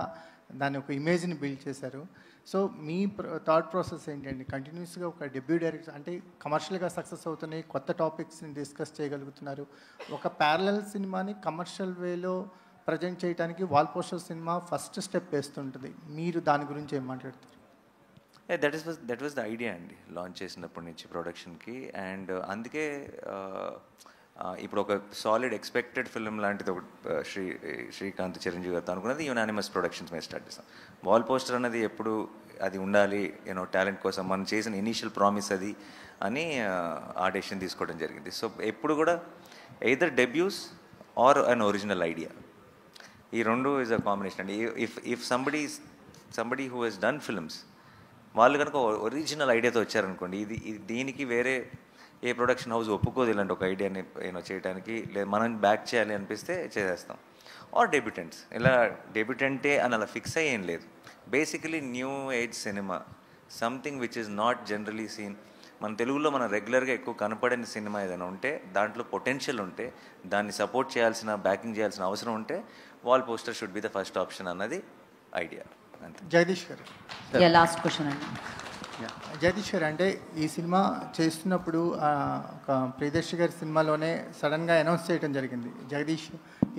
[SPEAKER 18] దాని ఒక ఇమేజ్ని బిల్డ్ చేశారు. సో మీ థాట్ ప్రాసెస్ ఏంటండి? కంటిన్యూస్గా ఒక డెబ్యూ డైరెక్టర్ అంటే కమర్షియల్గా సక్సెస్ అవుతున్నాయి, కొత్త టాపిక్స్ని డిస్కస్ చేయగలుగుతున్నారు. ఒక ప్యారలల్ సినిమాని కమర్షియల్ వేలో ప్రజెంట్ చేయడానికి wall poster cinema first step వేస్తుంటుంది. మీరు దాని గురించి ఏం మాట్లాడతారు?
[SPEAKER 1] దట్ వాజ్ ద ఐడియా అండి లాంచ్ చేసినప్పటి నుంచి ప్రొడక్షన్కి. అండ్ అందుకే ఇప్పుడు ఒక సాలిడ్ ఎక్స్పెక్టెడ్ ఫిల్మ్ లాంటిది ఒక శ్రీకాంత్ చిరంజీవి గారితో అనుకున్నది యునానిమస్ ప్రొడక్షన్స్ మీద స్టార్ట్ చేస్తాం. వాల్ పోస్టర్ అనేది ఎప్పుడు అది ఉండాలి, టాలెంట్ కోసం మనం చేసిన ఇనీషియల్ ప్రామిస్ అది అని ఆ డెసిషన్ తీసుకోవడం జరిగింది. సో ఎప్పుడు కూడా either debuts or an original idea, ఈ రెండు ఈజ్ అ కాంబినేషన్ అండి. If somebody who has done films వాళ్ళు కనుక ఒరిజినల్ ఐడియాతో వచ్చారనుకోండి, ఇది దీనికి వేరే ఏ ప్రొడక్షన్ హౌస్ ఒప్పుకోదు ఇలాంటి ఒక ఐడియాని చేయడానికి, లేదా మనం బ్యాక్ చేయాలి అనిపిస్తే చేసేస్తాం. ఆర్ డెబ్యూటెంట్స్, ఇలా డెబ్యూటెంటే అని అలా ఫిక్స్ అయ్యేం లేదు. బేసికలీ న్యూ ఏజ్ సినిమా, something which is not generally seen. మన తెలుగులో మనం రెగ్యులర్గా ఎక్కువ కనపడని సినిమా ఏదైనా ఉంటే, దాంట్లో పొటెన్షియల్ ఉంటే, దాన్ని సపోర్ట్ చేయాల్సిన, బ్యాకింగ్ చేయాల్సిన అవసరం ఉంటే wall poster should be the first option అన్నది ఐడియా. అంతే.
[SPEAKER 18] జగదీష్ గారు,
[SPEAKER 19] లాస్ట్ క్వశ్చన్ అండి.
[SPEAKER 18] జగదీష్ గారు, అంటే ఈ సినిమా చేస్తున్నప్పుడు ఒక ప్రియదర్శి గారి సినిమాలోనే సడన్గా అనౌన్స్ చేయడం జరిగింది, జగదీష్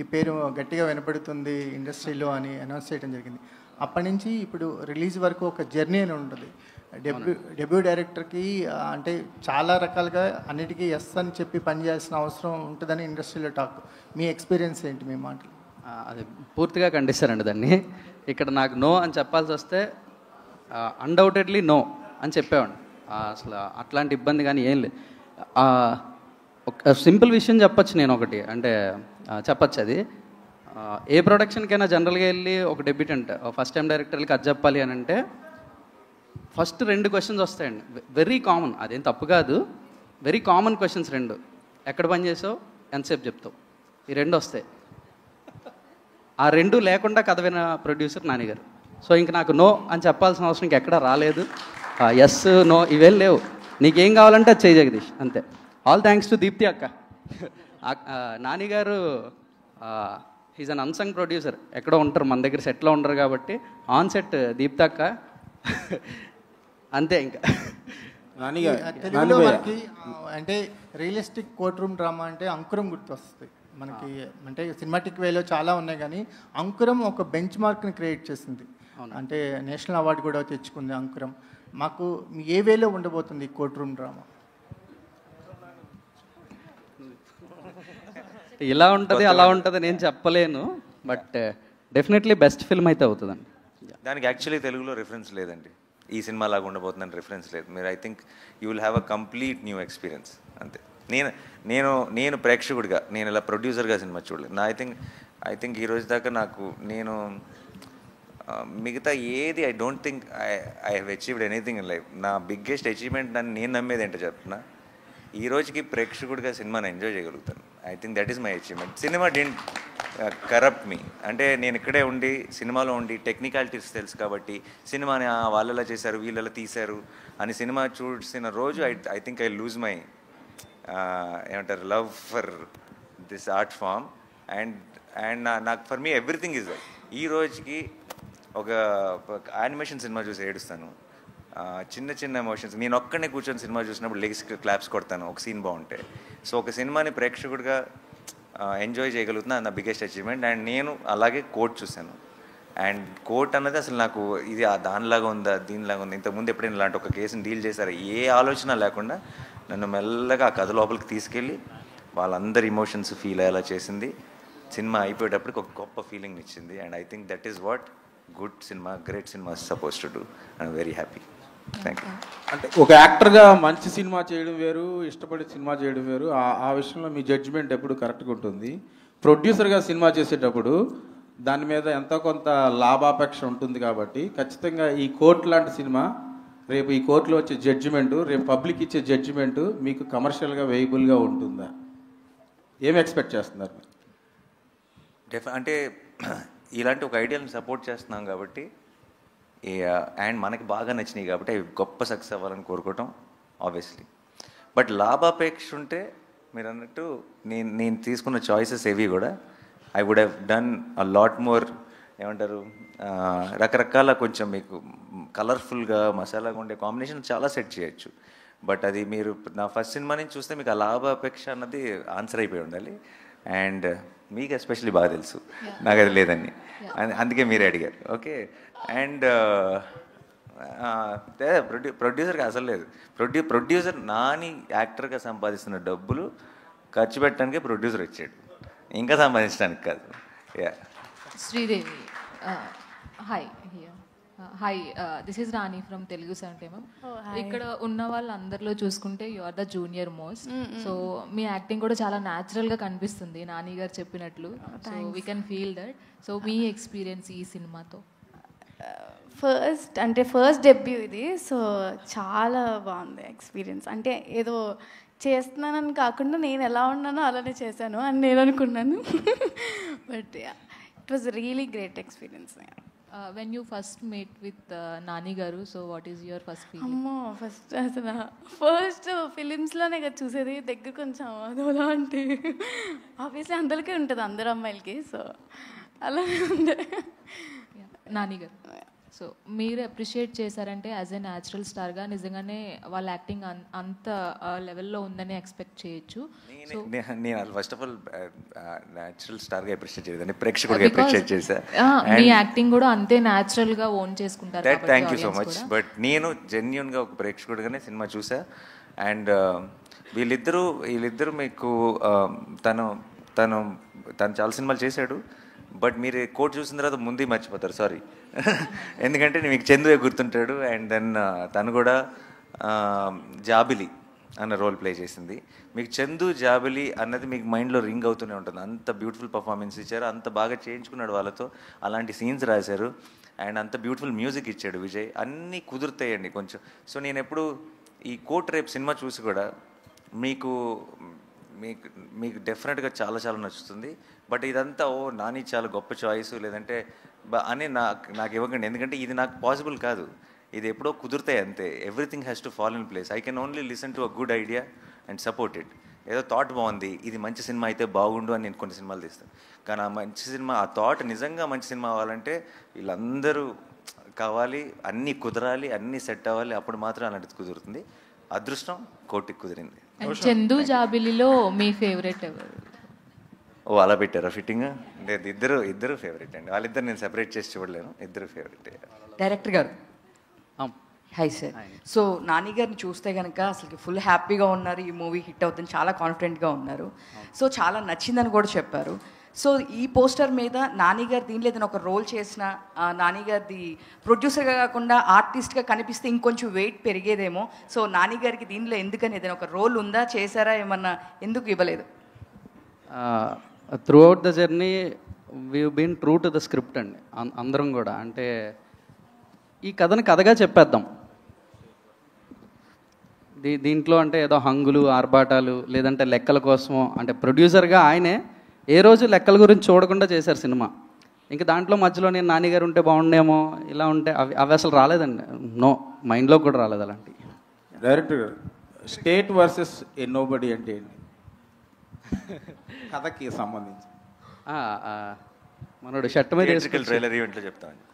[SPEAKER 18] ఈ పేరు గట్టిగా వినపడుతుంది ఇండస్ట్రీలో అని అనౌన్స్ చేయడం జరిగింది. అప్పటి నుంచి ఇప్పుడు రిలీజ్ వరకు ఒక జర్నీ అని ఉంటుంది. డెబ్యూ డైరెక్టర్కి అంటే చాలా రకాలుగా అన్నిటికీ ఎస్ అని చెప్పి పనిచేయాల్సిన అవసరం ఉంటుందని ఇండస్ట్రీలో టాక్. మీ ఎక్స్పీరియన్స్ ఏంటి? మీ మాటలు?
[SPEAKER 3] అది పూర్తిగా ఖండిస్తారండి దాన్ని. ఇక్కడ నాకు నో అని చెప్పాల్సి వస్తే అన్డౌటెడ్లీ నో అని చెప్పేవాడిని. అసలు అట్లాంటి ఇబ్బంది కానీ ఏం లేదు. ఒక సింపుల్ విషయం చెప్పచ్చు నేను ఒకటి, అంటే చెప్పచ్చు అది. ఏ ప్రొడక్షన్కైనా జనరల్గా వెళ్ళి ఒక డెబ్యూటెంట్ ఫస్ట్ టైం డైరెక్టర్లకి అది చెప్పాలి అని అంటే ఫస్ట్ 2 క్వశ్చన్స్ వస్తాయండి. వెరీ కామన్, అదేం తప్పు కాదు, వెరీ కామన్ క్వశ్చన్స్ 2. ఎక్కడ పని చేసావు, ఎంతసేపు చెప్తావు, ఈ 2 వస్తాయి. ఆ 2 లేకుండా కథ విన ప్రొడ్యూసర్ నాని గారు. సో ఇంక నాకు నో అని చెప్పాల్సిన అవసరం ఇంకెక్కడా రాలేదు. ఎస్ నో ఇవేం లేవు, నీకేం కావాలంటే అది చేయి జగదీష్, అంతే. ఆల్ థ్యాంక్స్ టు దీప్తి అక్క. నాని గారు హీజ్ అన్ అన్సంగ్ ప్రొడ్యూసర్, ఎక్కడో ఉంటారు, మన దగ్గర సెట్లో ఉండరు కాబట్టి ఆన్ సెట్ దీప్తి అక్క అంతే. ఇంకా
[SPEAKER 18] తెలుగులో మనకి అంటే రియలిస్టిక్ కోర్ట్ రూమ్ డ్రామా అంటే అంకురం గుర్తొస్తుంది మనకి. అంటే సినిమాటిక్ వేలో చాలా ఉన్నాయి, కానీ అంకురం ఒక బెంచ్ మార్క్ని క్రియేట్ చేసింది. అంటే నేషనల్ అవార్డు కూడా తెచ్చుకుంది అంకురం. మాకు ఏ వేలో ఉండబోతుంది కోర్ట్ రూమ్ డ్రామా?
[SPEAKER 3] ఇలా ఉంటుంది అలా ఉంటుంది నేను చెప్పలేను, బట్ డెఫినెట్లీ బెస్ట్ ఫిల్మ్ అయితే అవుతుందండి.
[SPEAKER 1] దానికి యాక్చువల్లీ తెలుగులో రిఫరెన్స్ లేదండి. ఈ సినిమా లాగా ఉండబోతుందని రిఫరెన్స్ లేదు. మీరు I think you will have a complete new experience అంతే. నేను ప్రేక్షకుడిగా, నేను ఇలా ప్రొడ్యూసర్గా సినిమా చూడలేదు. ఐ థింక్ ఈ రోజు దాకా నేను మిగతా ఏది I don't think I have achieved anything in life. నా బిగ్గెస్ట్ అచీవ్మెంట్ నేను నమ్మేది ఏంటో చెప్తున్నా, ఈ రోజుకి ప్రేక్షకుడిగా సినిమాని ఎంజాయ్ చేయగలుగుతాను. I think that is my achievement. Cinema didn't corrupt me. అంటే నేను ఇక్కడే ఉండి సినిమాలో ఉండి టెక్నికాలిటీస్ తెలుసు కాబట్టి సినిమాని వాళ్ళలా చేశారు వీళ్ళలా తీశారు అని సినిమా చూసిన రోజు I think I lose my ఏమంటారు love for this art form. And నాకు for me everything is like ఈ రోజుకి ఒక యానిమేషన్ సినిమా చూసి ఏడుస్తాను, చిన్న చిన్న ఎమోషన్స్. నేను ఒక్కడే కూర్చొని సినిమా చూసినప్పుడు లెగ్స్ క్లాప్స్ కొడతాను ఒక సీన్ బాగుంటే. సో ఒక సినిమాని ప్రేక్షకుడిగా ఎంజాయ్ చేయగలుగుతున్నా నా బిగ్గెస్ట్ అచీవ్మెంట్. అండ్ నేను అలాగే కోర్ట్ చూశాను. అండ్ కోర్ట్ అన్నది అసలు నాకు ఇది దానిలాగా ఉందా దీనిలాగా ఉంది, ఇంతకుముందు ఎప్పుడైనా ఇలాంటి ఒక కేసుని డీల్ చేశారు ఏ ఆలోచన లేకుండా నన్ను మెల్లగా ఆ కథ లోపలికి తీసుకెళ్ళి వాళ్ళందరి ఇమోషన్స్ ఫీల్ అయ్యేలా చేసింది. సినిమా అయిపోయేటప్పటికి ఒక గొప్ప ఫీలింగ్ ఇచ్చింది. And I think that is what good cinema, great cinema suppose to do. I'm very happy. Thank you.
[SPEAKER 20] అంటే ఒక యాక్టర్గా మంచి సినిమా చేయడం వేరు, ఇష్టపడి సినిమా చేయడం వేరు. ఆ విషయంలో మీ జడ్జిమెంట్ ఎప్పుడు కరెక్ట్గా ఉంటుంది. ప్రొడ్యూసర్గా సినిమా చేసేటప్పుడు దాని మీద ఎంతో కొంత లాభాపేక్ష ఉంటుంది కాబట్టి ఖచ్చితంగా ఈ కోర్టు లాంటి సినిమా రేపు ఈ కోర్టులో వచ్చే జడ్జిమెంటు, రేపు పబ్లిక్ ఇచ్చే జడ్జిమెంటు మీకు కమర్షియల్గా వేయబుల్గా ఉంటుందా? ఏమి ఎక్స్పెక్ట్ చేస్తున్నారు?
[SPEAKER 1] అంటే ఇలాంటి ఒక ఐడియాని సపోర్ట్ చేస్తున్నాం కాబట్టి అండ్ మనకి బాగా నచ్చినాయి కాబట్టి అవి గొప్ప సక్సెస్ అవ్వాలని కోరుకోవటం ఆబ్వియస్లీ. బట్ లాభాపేక్ష ఉంటే మీరు అన్నట్టు నేను తీసుకున్న చాయిసెస్ ఏవి కూడా I would have done a lot more ఏమంటారు రకరకాల కొంచెం మీకు కలర్ఫుల్గా మసాలాగా ఉండే కాంబినేషన్ చాలా సెట్ చేయొచ్చు. బట్ అది మీరు నా ఫస్ట్ సినిమా నుంచి చూస్తే మీకు ఆ లాభాపేక్ష అన్నది ఆన్సర్ అయిపోయి ఉండాలి. అండ్ మీకు ఎస్పెషల్లీ బాగా తెలుసు నాకు అది లేదని, అందుకే మీరే అడిగారు. ఓకే. అండ్ ప్రొడ్యూసర్కి అసలు లేదు. ప్రొడ్యూసర్ నాని యాక్టర్గా సంపాదిస్తున్న డబ్బులు ఖర్చు పెట్టడానికే ప్రొడ్యూసర్ వచ్చాడు, ఇంకా సంపాదించడానికి కాదు. Yeah.
[SPEAKER 21] Sridevi, hi hi, this is Rani from Telugu 70mm. ఇక్కడ ఉన్న వాళ్ళందరిలో చూసుకుంటే you are the junior most. So మీ యాక్టింగ్ కూడా చాలా న్యాచురల్గా కనిపిస్తుంది నాని గారు చెప్పినట్లు. So we can feel that. So మీ ఎక్స్పీరియన్స్ ఈ సినిమాతో?
[SPEAKER 22] ఫస్ట్ డెబ్యూ ఇది. సో చాలా బాగుంది ఎక్స్పీరియన్స్. అంటే ఏదో చేస్తున్నానని కాకుండా నేను ఎలా ఉన్నానో అలానే చేశాను అని నేను అనుకున్నాను. But it was really great experience.
[SPEAKER 21] When you first meet with Nani గారు, so what is your first feeling?
[SPEAKER 22] అమ్మో, ఫస్ట్ ఫిలిమ్స్లోనే కదా చూసేది, దగ్గర కొంచెం అదోలా అంటే ఆబ్వియస్లీ అందరికీ ఉంటుంది, అందరు అమ్మాయిలకి. సో అలానే ఉంది.
[SPEAKER 21] నాని గారు, సో మీరు అప్రిషియేట్ చేశారంటే యాజ్ ఎ న్యాచురల్ స్టార్గా నిజంగానే వాళ్ళ యాక్టింగ్ అంత లెవెల్లో ఉందని ఎక్స్పెక్ట్ చేయొచ్చు. సో
[SPEAKER 1] నేను ఫస్ట్ ఆఫ్ ఆల్ న్యాచురల్ స్టార్గా అప్రిషియేట్ చేయలేదని ప్రేక్షకుడిగా అప్రిషియేట్ చేశా.
[SPEAKER 21] మీ యాక్టింగ్ కూడా అంతే న్యాచురల్గా ఓన్ చేసుకుంటారు.
[SPEAKER 1] Thank you so much. But నేను జెన్యున్గా ఒక ప్రేక్షకుడిగానే సినిమా చూసా. అండ్ వీళ్ళిద్దరూ మీకు తను చాలా సినిమాలు చేశాడు. బట్ మీరు కోట్ చూసిన తర్వాత ముందే మర్చిపోతారు, సారీ. ఎందుకంటే మీకు చందు గుర్తుంటాడు. అండ్ దెన్ తను కూడా జాబిలి అన్న రోల్ ప్లే చేసింది. మీకు చందు జాబిలి అన్నది మీకు మైండ్లో రింగ్ అవుతూనే ఉంటుంది. అంత బ్యూటిఫుల్ పర్ఫార్మెన్స్ ఇచ్చారు, అంత బాగా చేయించుకున్నాడు వాళ్ళతో, అలాంటి సీన్స్ రాశారు. అండ్ అంత బ్యూటిఫుల్ మ్యూజిక్ ఇచ్చాడు విజయ్. అన్నీ కుదురుతాయండి కొంచెం. సో నేను ఎప్పుడు ఈ కోట్ రేపు సినిమా చూసి కూడా మీకు డెఫినెట్గా చాలా చాలా నచ్చుతుంది. బట్ ఇదంతా నాని చాలా గొప్ప చాయిస్ లేదంటే అని నాకు ఇవ్వకండి. ఎందుకంటే ఇది నాకు పాసిబుల్ కాదు, ఇది ఎప్పుడో కుదురుతాయి అంతే. Everything has to fall in place. I can only listen to a good idea and support it. ఏదో థాట్ బాగుంది, ఇది మంచి సినిమా అయితే బాగుండు అని నేను కొన్ని సినిమాలు తీస్తాను. కానీ ఆ మంచి సినిమా, ఆ థాట్ నిజంగా మంచి సినిమా అవ్వాలంటే వీళ్ళందరూ కావాలి, అన్నీ కుదరాలి, అన్నీ సెట్ అవ్వాలి, అప్పుడు మాత్రం అలాంటిది కుదురుతుంది. అదృష్టం కోటికి కుదిరింది.
[SPEAKER 21] చందు జాబిలిలో మీ ఫేవరెట్ ఎవరు?
[SPEAKER 1] అలా పెట్టారా ఫిట్టింగ్? లేదు, ఇద్దరు ఫేవరెట్ అండి. వాళ్ళిద్దరు నేను సెపరేట్ చేసి చూడలేను, ఇద్దరు ఫేవరెట్.
[SPEAKER 23] డైరెక్టర్ గారు,
[SPEAKER 4] హాయ్ సార్. సో నాని గారిని చూస్తే కనుక అసలు ఫుల్ హ్యాపీగా ఉన్నారు, ఈ మూవీ హిట్ అవుతుంది, చాలా కాన్ఫిడెంట్గా ఉన్నారు. సో చాలా నచ్చిందని కూడా చెప్పారు. సో ఈ పోస్టర్ మీద నాని గారు దీనిలో ఏదైనా ఒక రోల్ చేసిన, నాని గారిది ప్రొడ్యూసర్గా కాకుండా ఆర్టిస్ట్గా కనిపిస్తే ఇంకొంచెం వెయిట్ పెరిగేదేమో. సో నాని గారికి దీనిలో ఎందుకని ఏదైనా ఒక రోల్ ఉందా, చేశారా, ఏమన్నా ఎందుకు ఇవ్వలేదు?
[SPEAKER 3] Throughout the journey we been true to the script అండి అందరం కూడా. అంటే ఈ కథని కథగా చెప్పేద్దాం. దీంట్లో అంటే ఏదో హంగులు ఆర్భాటాలు లేదంటే లెక్కల కోసమో, అంటే ప్రొడ్యూసర్గా ఆయనే ఏ రోజు లెక్కల గురించి చూడకుండా చేశారు సినిమా. ఇంకా దాంట్లో మధ్యలో నేను నాన్నగారు ఉంటే బాగుండేమో, ఇలా ఉంటే అవి అసలు రాలేదండి. నో, మైండ్లో కూడా రాలేదు అలాంటి.
[SPEAKER 20] డైరెక్టర్ గారు, స్టేట్ వర్సెస్ ఏ నోబడి అంటే ఏంటి కథకి సంబంధించి?
[SPEAKER 3] మనోడు షర్ట్ మీద
[SPEAKER 1] ట్రైలర్ ఈవెంట్లో చెప్తాను.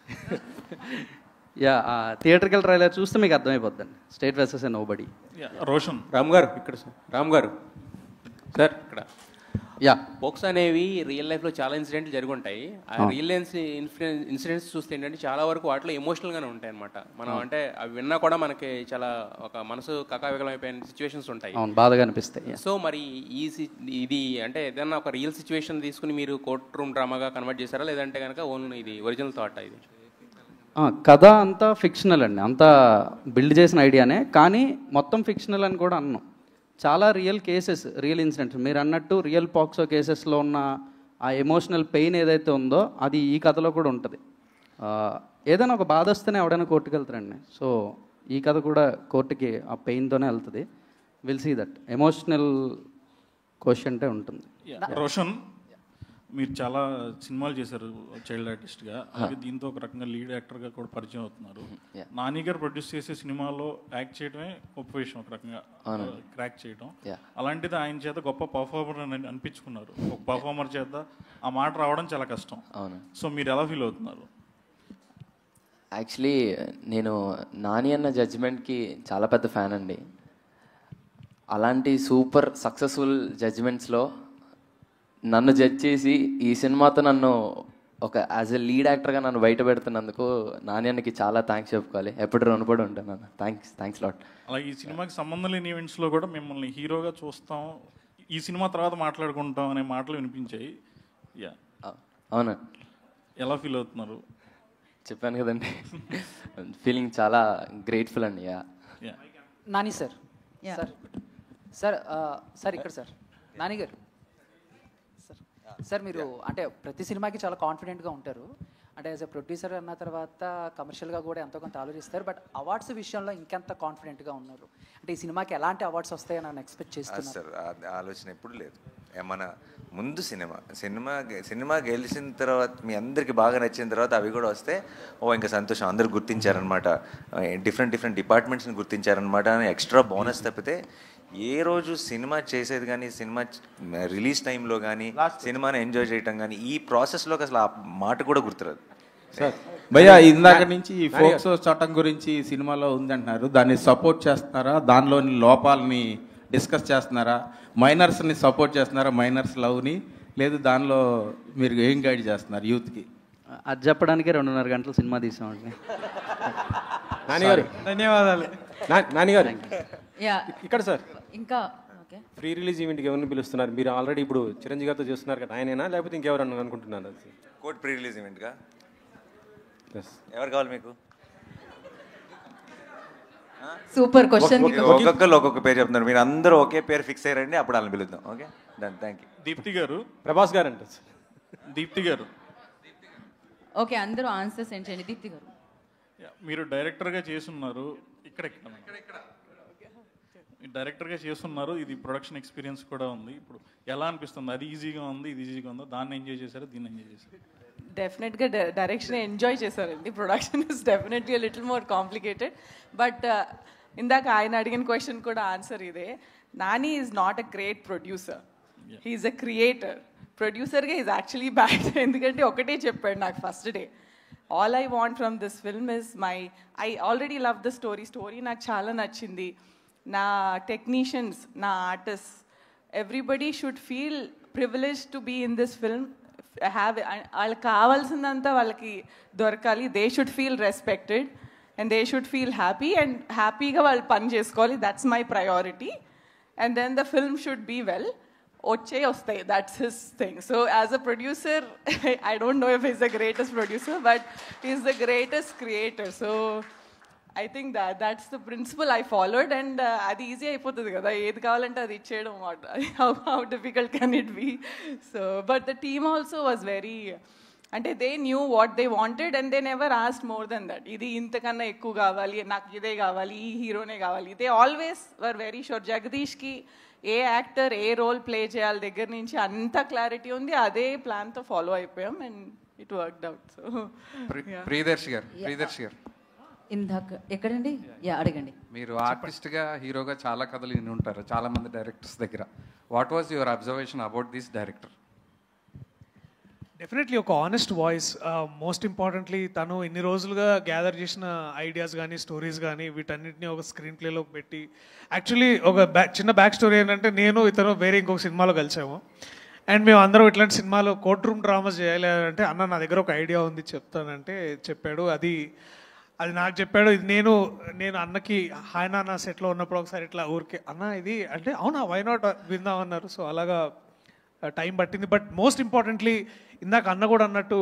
[SPEAKER 3] యా, థియేటర్కల్ ట్రైలర్ చూస్తే మీకు అర్థమైపోద్దండి. స్టేట్ వర్సెస్ ఏ నోబడి.
[SPEAKER 8] రోషన్ రామ్ గారు ఇక్కడ సార్. రామ్ గారు సార్ ఇక్కడ.
[SPEAKER 3] యా,
[SPEAKER 6] పోక్స్ అనేవి రియల్ లైఫ్లో చాలా ఇన్సిడెంట్లు జరిగి ఉంటాయి. ఆ రియల్ ఇన్సిడెంట్స్ చూస్తే ఏంటంటే చాలా వరకు వాటిలో ఎమోషనల్గానే ఉంటాయి అనమాట. మనం అంటే అవి విన్నా కూడా మనకి చాలా ఒక మనసు కకావికలమైపోయిన సిచ్యువేషన్స్ ఉంటాయి,
[SPEAKER 3] బాధగా అనిపిస్తాయి.
[SPEAKER 6] సో మరి ఇది అంటే ఏదైనా ఒక రియల్ సిచ్యువేషన్ తీసుకుని మీరు కోర్ట్ రూమ్ డ్రామాగా కన్వర్ట్ చేశారా, లేదంటే కనుక ఓన్లీ ఇది ఒరిజినల్ థాట్? ఇది
[SPEAKER 3] కథ అంతా ఫిక్షనల్ అండి, అంతా బిల్డ్ చేసిన ఐడియానే, కానీ మొత్తం ఫిక్షనల్ అని కూడా అన్నాం. చాలా రియల్ కేసెస్, రియల్ ఇన్సిడెంట్స్. మీరు అన్నట్టు రియల్ పాక్సో కేసెస్లో ఉన్న ఆ ఎమోషనల్ పెయిన్ ఏదైతే ఉందో అది ఈ కథలో కూడా ఉంటుంది. ఏదైనా ఒక బాధ వస్తేనే ఎవడైనా కోర్టుకు వెళ్తారండి. సో ఈ కథ కూడా కోర్టుకి ఆ పెయిన్తోనే వెళ్తుంది. విల్ సీ దట్ ఎమోషనల్ క్వశ్చన్టే ఉంటుంది.
[SPEAKER 23] రోషన్, మీరు చాలా సినిమాలు చేశారు చైల్డ్ ఆర్టిస్ట్గా, అలాగే దీంతో ఒక రకంగా లీడ్ యాక్టర్గా కూడా పరిచయం అవుతున్నారు. నాని గారు ప్రొడ్యూస్ చేసే సినిమాలో యాక్ట్ చేయడమే గొప్ప విషయం, ఒక రకంగా క్రాక్ చేయడం. అలాంటిది ఆయన చేత గొప్ప పర్ఫార్మర్ అని అనిపించుకున్నారు. ఒక పర్ఫార్మర్ చేత ఆ మాట రావడం చాలా కష్టం. సో మీరు ఎలా ఫీల్ అవుతున్నారు?
[SPEAKER 24] యాక్చువల్లీ నేను నాని అన్న జడ్జిమెంట్కి చాలా పెద్ద ఫ్యాన్ అండి. అలాంటి సూపర్ సక్సెస్ఫుల్ జడ్జిమెంట్స్లో నన్ను జడ్జ్ చేసి ఈ సినిమాతో నన్ను ఒక యాజ్ ఎ లీడ్ యాక్టర్గా నన్ను బయట పెడుతున్నందుకు నాని అన్నకి చాలా థ్యాంక్స్ చెప్పుకోవాలి. ఎప్పుడు రుణపడి ఉంటాను అన్న. Thanks lot.
[SPEAKER 23] అలాగే ఈ సినిమాకి సంబంధం లేని ఈవెంట్స్లో కూడా మిమ్మల్ని హీరోగా చూస్తాం, ఈ సినిమా తర్వాత మాట్లాడుకుంటాం అనే మాటలు వినిపించాయి. యా,
[SPEAKER 24] అవునా?
[SPEAKER 23] ఎలా ఫీల్ అవుతున్నారు?
[SPEAKER 24] చెప్పాను కదండి, ఫీలింగ్ చాలా గ్రేట్ఫుల్ అండి. Yeah.
[SPEAKER 15] Nani sir. Sir sir ఇక్కడ సార్. నాని గారు సార్, మీరు అంటే ప్రతి సినిమాకి చాలా కాన్ఫిడెంట్గా ఉంటారు. అంటే యాజ్ ఎ ప్రొడ్యూసర్ అన్న తర్వాత కమర్షియల్గా కూడా ఎంతో కొంత ఆలోచిస్తారు. బట్ అవార్డ్స్ విషయంలో ఇంకెంత కాన్ఫిడెంట్గా ఉన్నారు? అంటే ఈ సినిమాకి ఎలాంటి అవార్డ్స్ వస్తాయని నేను ఎక్స్పెక్ట్ చేస్తున్నాను.
[SPEAKER 1] సార్ ఆలోచన ఎప్పుడు లేదు. మన ముందు సినిమా గెలిచిన తర్వాత, మీ అందరికి బాగా నచ్చిన తర్వాత అవి కూడా వస్తే ఇంకా సంతోషం. అందరు గుర్తించారనమాట, డిఫరెంట్ డిపార్ట్మెంట్స్ని గుర్తించారనమాట అని ఎక్స్ట్రా బోనస్ తప్పితే ఏ రోజు సినిమా చేసేది కానీ, సినిమా రిలీజ్ టైంలో కానీ, సినిమాని ఎంజాయ్ చేయటం కానీ, ఈ ప్రాసెస్లోకి అసలు ఆ మాట కూడా గుర్తురాదు.
[SPEAKER 20] సార్ భయ్యా, ఇందాక నుంచి ఈ ఫోక్సో చట్టం గురించి సినిమాలో ఉందంటున్నారు. దాన్ని సపోర్ట్ చేస్తున్నారా? దానిలోని లోపాలని డిస్కస్ చేస్తున్నారా? మైనర్స్ని సపోర్ట్ చేస్తున్నారా? మైనర్స్ లవ్ని లేదు, దానిలో మీరు ఏం గైడ్ చేస్తున్నారు యూత్కి?
[SPEAKER 3] అది చెప్పడానికి 2.5 గంటలు సినిమా తీసామండి.
[SPEAKER 8] నానిగారు
[SPEAKER 2] ధన్యవాదాలు.
[SPEAKER 8] నానిగారు
[SPEAKER 4] యా,
[SPEAKER 8] ఇక్కడ సార్.
[SPEAKER 4] ఇంకా
[SPEAKER 8] ప్రీ రిలీజ్ ఈవెంట్కి ఎవరిని పిలుస్తున్నారు? మీరు ఆల్రెడీ ఇప్పుడు చిరంజీవి గారితో చేస్తున్నారు కదా, ఆయనేనా లేకపోతే ఇంకెవరన్నా అనుకుంటున్నారు?
[SPEAKER 1] కోర్ట్ ప్రీ రిలీజ్ ఈవెంట్గా ఎవరు కావాలి మీకు?
[SPEAKER 4] Super question.
[SPEAKER 1] ఒక్కొక్కరు ఒక్కొక్క పేరు చెప్తున్నారు, మీరు అందరూ ఒకే పేరు ఫిక్స్ అయ్యారండి, అప్పుడు వాళ్ళని పిలుద్దాం. Okay, done. Thank you.
[SPEAKER 23] Deepti గారు.
[SPEAKER 8] ప్రభాస్ గారు అంటే
[SPEAKER 23] దీప్తి గారు.
[SPEAKER 19] ఓకే, అందరూ ఆన్సర్ సెండ్ చేయండి. దీప్తి గారు,
[SPEAKER 23] మీరు డైరెక్టర్గా చేస్తున్నారు, ఇక్కడ డైరెక్టర్గా చేస్తున్నారు, ఇది ప్రొడక్షన్ ఎక్స్పీరియన్స్ కూడా ఉంది. ఇప్పుడు ఎలా అనిపిస్తుంది? అది ఈజీగా ఉంది, ఇది ఈజీగా ఉందా? దాన్ని ఎంజాయ్ చేశారు, దీన్ని ఎంజాయ్ చేశారు?
[SPEAKER 5] డెఫినెట్గా డైరెక్షన్ ఎంజాయ్ చేశారండి. Production is definitely little more complicated. But ఇందాక ఆయన అడిగిన క్వశ్చన్ కూడా ఆన్సర్ ఇదే. Nani is not a great producer, he's a creator. ప్రొడ్యూసర్గా ఈజ్ యాక్చువల్లీ బ్యాడ్. ఎందుకంటే ఒకటే చెప్పాడు నాకు first day, all I want from this film is I already love the story నాకు చాలా నచ్చింది. నా టెక్నీషియన్స్, నా artist, everybody should feel privilege to be in this film. వాళ్ళకి కావాల్సిందంతా వాళ్ళకి దొరకాలి. They should feel respected. and they should feel happy, and happyగా వాళ్ళు పని చేసుకోవాలి. That's my priority. And then the film should be well. వచ్చే వస్తాయి, that's his thing. So as a producer, I don't know if he's the greatest producer, but he's the greatest creator. So I think that's the principle I followed, and అది easy అయిపోతుంది కదా, ఏది కావాలంటే అది ఇచ్చేయడం. how difficult can it be? So but the team also was very, అంటే they knew what they wanted and they never asked more than that. ఇది ఇంతకన్నా ఎక్కువ కావాలి, నాకు ఇదే కావాలి, ఈ హీరోనే కావాలి. they always were very sure. జగదీష్కి ఏ యాక్టర్ ఏ రోల్ ప్లే చేయాలి దగ్గర నుంచి అంత క్లారిటీ ఉంది. అదే ప్లాన్తో ఫాలో అయిపోయాం and it worked out. So
[SPEAKER 7] Priyadarshi గారు
[SPEAKER 19] ఇందాక ఎక్కడండి? అడగండి.
[SPEAKER 7] మీరు ఆర్టిస్ట్గా హీరోగా చాలా కథలు విని ఉంటారు చాలా మంది డైరెక్టర్స్ దగ్గర. What was your observation about this director?
[SPEAKER 2] Definitely ఒక ఆనెస్ట్ వాయిస్. మోస్ట్ ఇంపార్టెంట్లీ తను ఇన్ని రోజులుగా గ్యాదర్ చేసిన ఐడియాస్ కానీ స్టోరీస్ కానీ వీటన్నిటిని ఒక స్క్రీన్ ప్లేలోకి పెట్టి, యాక్చువల్లీ ఒక చిన్న బ్యాక్ స్టోరీ ఏంటంటే నేను ఇతను వేరే ఇంకొక సినిమాలో కలిసాము. అండ్ మేము అందరం ఇట్లాంటి సినిమాలో కోర్ట్ రూమ్ డ్రామాస్ చేయాలి అంటే, అన్న నా దగ్గర ఒక ఐడియా ఉంది చెప్తానంటే చెప్పాడు. అది నాకు చెప్పాడు. ఇది నేను అన్నకి ఆయన నా సెట్లో ఉన్నప్పుడు ఒకసారి ఇట్లా ఊరికే అన్న ఇది అంటే, అవునా వై నాట్ విందాం అన్నారు. సో అలాగా టైం పట్టింది. బట్ మోస్ట్ ఇంపార్టెంట్లీ ఇందాక అన్న కూడా అన్నట్టు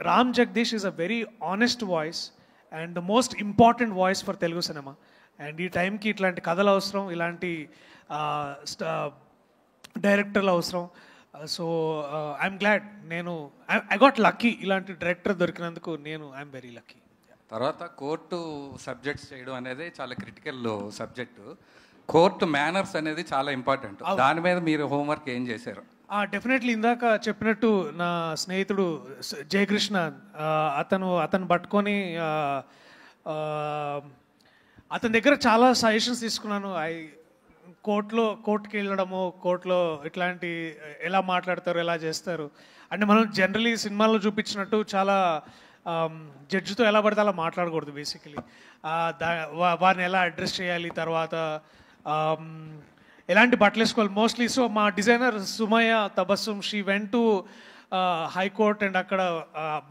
[SPEAKER 2] Ram Jagadish is a very honest voice and the most important voice for Telugu cinema. And ఈ టైంకి ఇట్లాంటి కథలు అవసరం, ఇలాంటి డైరెక్టర్లు అవసరం. So I'm glad, I got lucky ఇలాంటి డైరెక్టర్ దొరికినందుకు. I'm very lucky.
[SPEAKER 7] తర్వాత కోర్టు సబ్జెక్ట్స్ చేయడం అనేది చాలా క్రిటికల్ సబ్జెక్టు. కోర్టు మేనర్స్ అనేది చాలా ఇంపార్టెంట్. దాని మీద మీరు హోంవర్క్ ఏం చేశారు?
[SPEAKER 2] డెఫినెట్లీ ఇందాక చెప్పినట్టు నా స్నేహితుడు జయకృష్ణ అతను పట్టుకొని అతని దగ్గర చాలా సజెషన్స్ తీసుకున్నాను. కోర్టుకి వెళ్ళడము, కోర్టులో ఇట్లాంటి ఎలా మాట్లాడతారు, ఎలా చేస్తారు అంటే, మనం జనరలీ సినిమాల్లో చూపించినట్టు చాలా జడ్జితో ఎలా పడితే అలా మాట్లాడకూడదు. బేసికలీ వారిని ఎలా అడ్రస్ చేయాలి, తర్వాత ఎలాంటి బట్టలు వేసుకోవాలి మోస్ట్లీ. సో మా designer Sumayya Tabassum, she went to high court and అక్కడ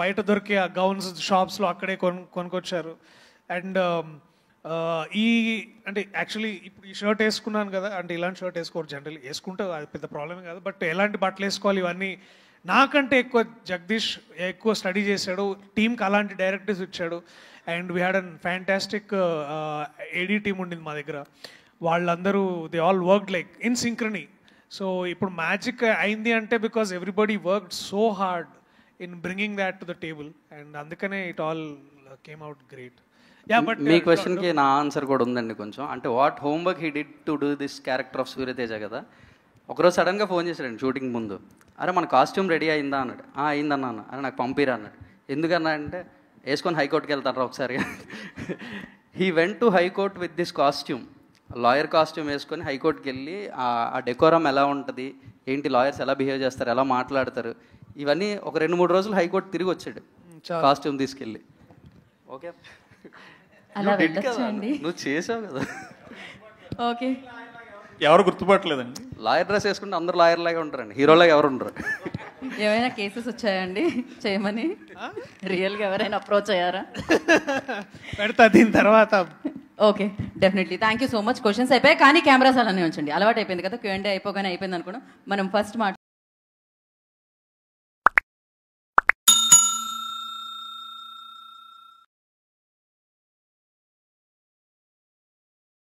[SPEAKER 2] బయట దొరికే గౌన్స్ షాప్స్లో అక్కడే కొనుక్కొచ్చారు. అండ్ అంటే యాక్చువల్లీ ఇప్పుడు ఈ షర్ట్ వేసుకున్నాను కదా, అంటే ఇలాంటి షర్ట్ వేసుకోరు జనరల్లీ, వేసుకుంటే అది పెద్ద ప్రాబ్లమే కాదు. బట్ ఎలాంటి బట్టలు వేసుకోవాలి ఇవన్నీ నాకంటే ఎక్కువ జగదీష్ ఎక్కువ స్టడీ చేశాడు. టీంకి అలాంటి డైరెక్టర్స్ ఇచ్చాడు. And we had an fantastic AD team ఉండింది మా దగ్గర. వాళ్ళందరూ they all worked like in synchrony. So ఇప్పుడు మ్యాజిక్ అయింది అంటే because everybody worked so hard in bringing that to the table. And అందుకనే it all came out great.
[SPEAKER 3] మీ క్వశ్చన్కి నా ఆన్సర్ కూడా ఉందండి కొంచెం. అంటే what homework he did to do this character of Suryateja కదా. ఒకరోజు సడన్గా ఫోన్ చేశాడండి షూటింగ్ ముందు. అరే మన కాస్ట్యూమ్ రెడీ అయిందా అన్నాడు. అయిందన్నా అన్న. అరే నాకు పంపిరా అన్నాడు. ఎందుకన్నా అంటే వేసుకొని హైకోర్టుకి వెళ్తారా ఒకసారి. He went to high court with this costume, lawyer costume వేసుకొని హైకోర్టుకి వెళ్ళి ఆ డెకోరం ఎలా ఉంటుంది, ఏంటి లాయర్స్ ఎలా బిహేవ్ చేస్తారు, ఎలా మాట్లాడతారు, ఇవన్నీ ఒక 2-3 రోజులు హైకోర్టు తిరిగి వచ్చాడు కాస్ట్యూమ్ తీసుకెళ్ళి. ఓకే
[SPEAKER 19] అలా వెళ్ళొచ్చండి.
[SPEAKER 3] నువ్వు చేసావు కదా.
[SPEAKER 19] ఓకే
[SPEAKER 23] ఎవరు గుర్తుపట్టలేదండి.
[SPEAKER 3] లాయర్ డ్రెస్ వేసుకుంటే అందరూ లాయర్ లాగా ఉంటారండి, హీరోలాగా ఎవరు ఉండరు.
[SPEAKER 19] ఏమైనా కేసెస్ వచ్చాయండి చేయమని? రియల్గా ఎవరైనా అప్రోచ్ అయ్యారా?
[SPEAKER 2] పెడతా దీని తర్వాత.
[SPEAKER 19] Okay definitely. Thank you so much. Questions అయిపోయాయి కానీ కెమెరాస్ అలానే ఉంచండి. అలవాటు అయిపోయింది కదా, Q&A అయిపోగానే అయిపోయింది అనుకున్నాం. మనం ఫస్ట్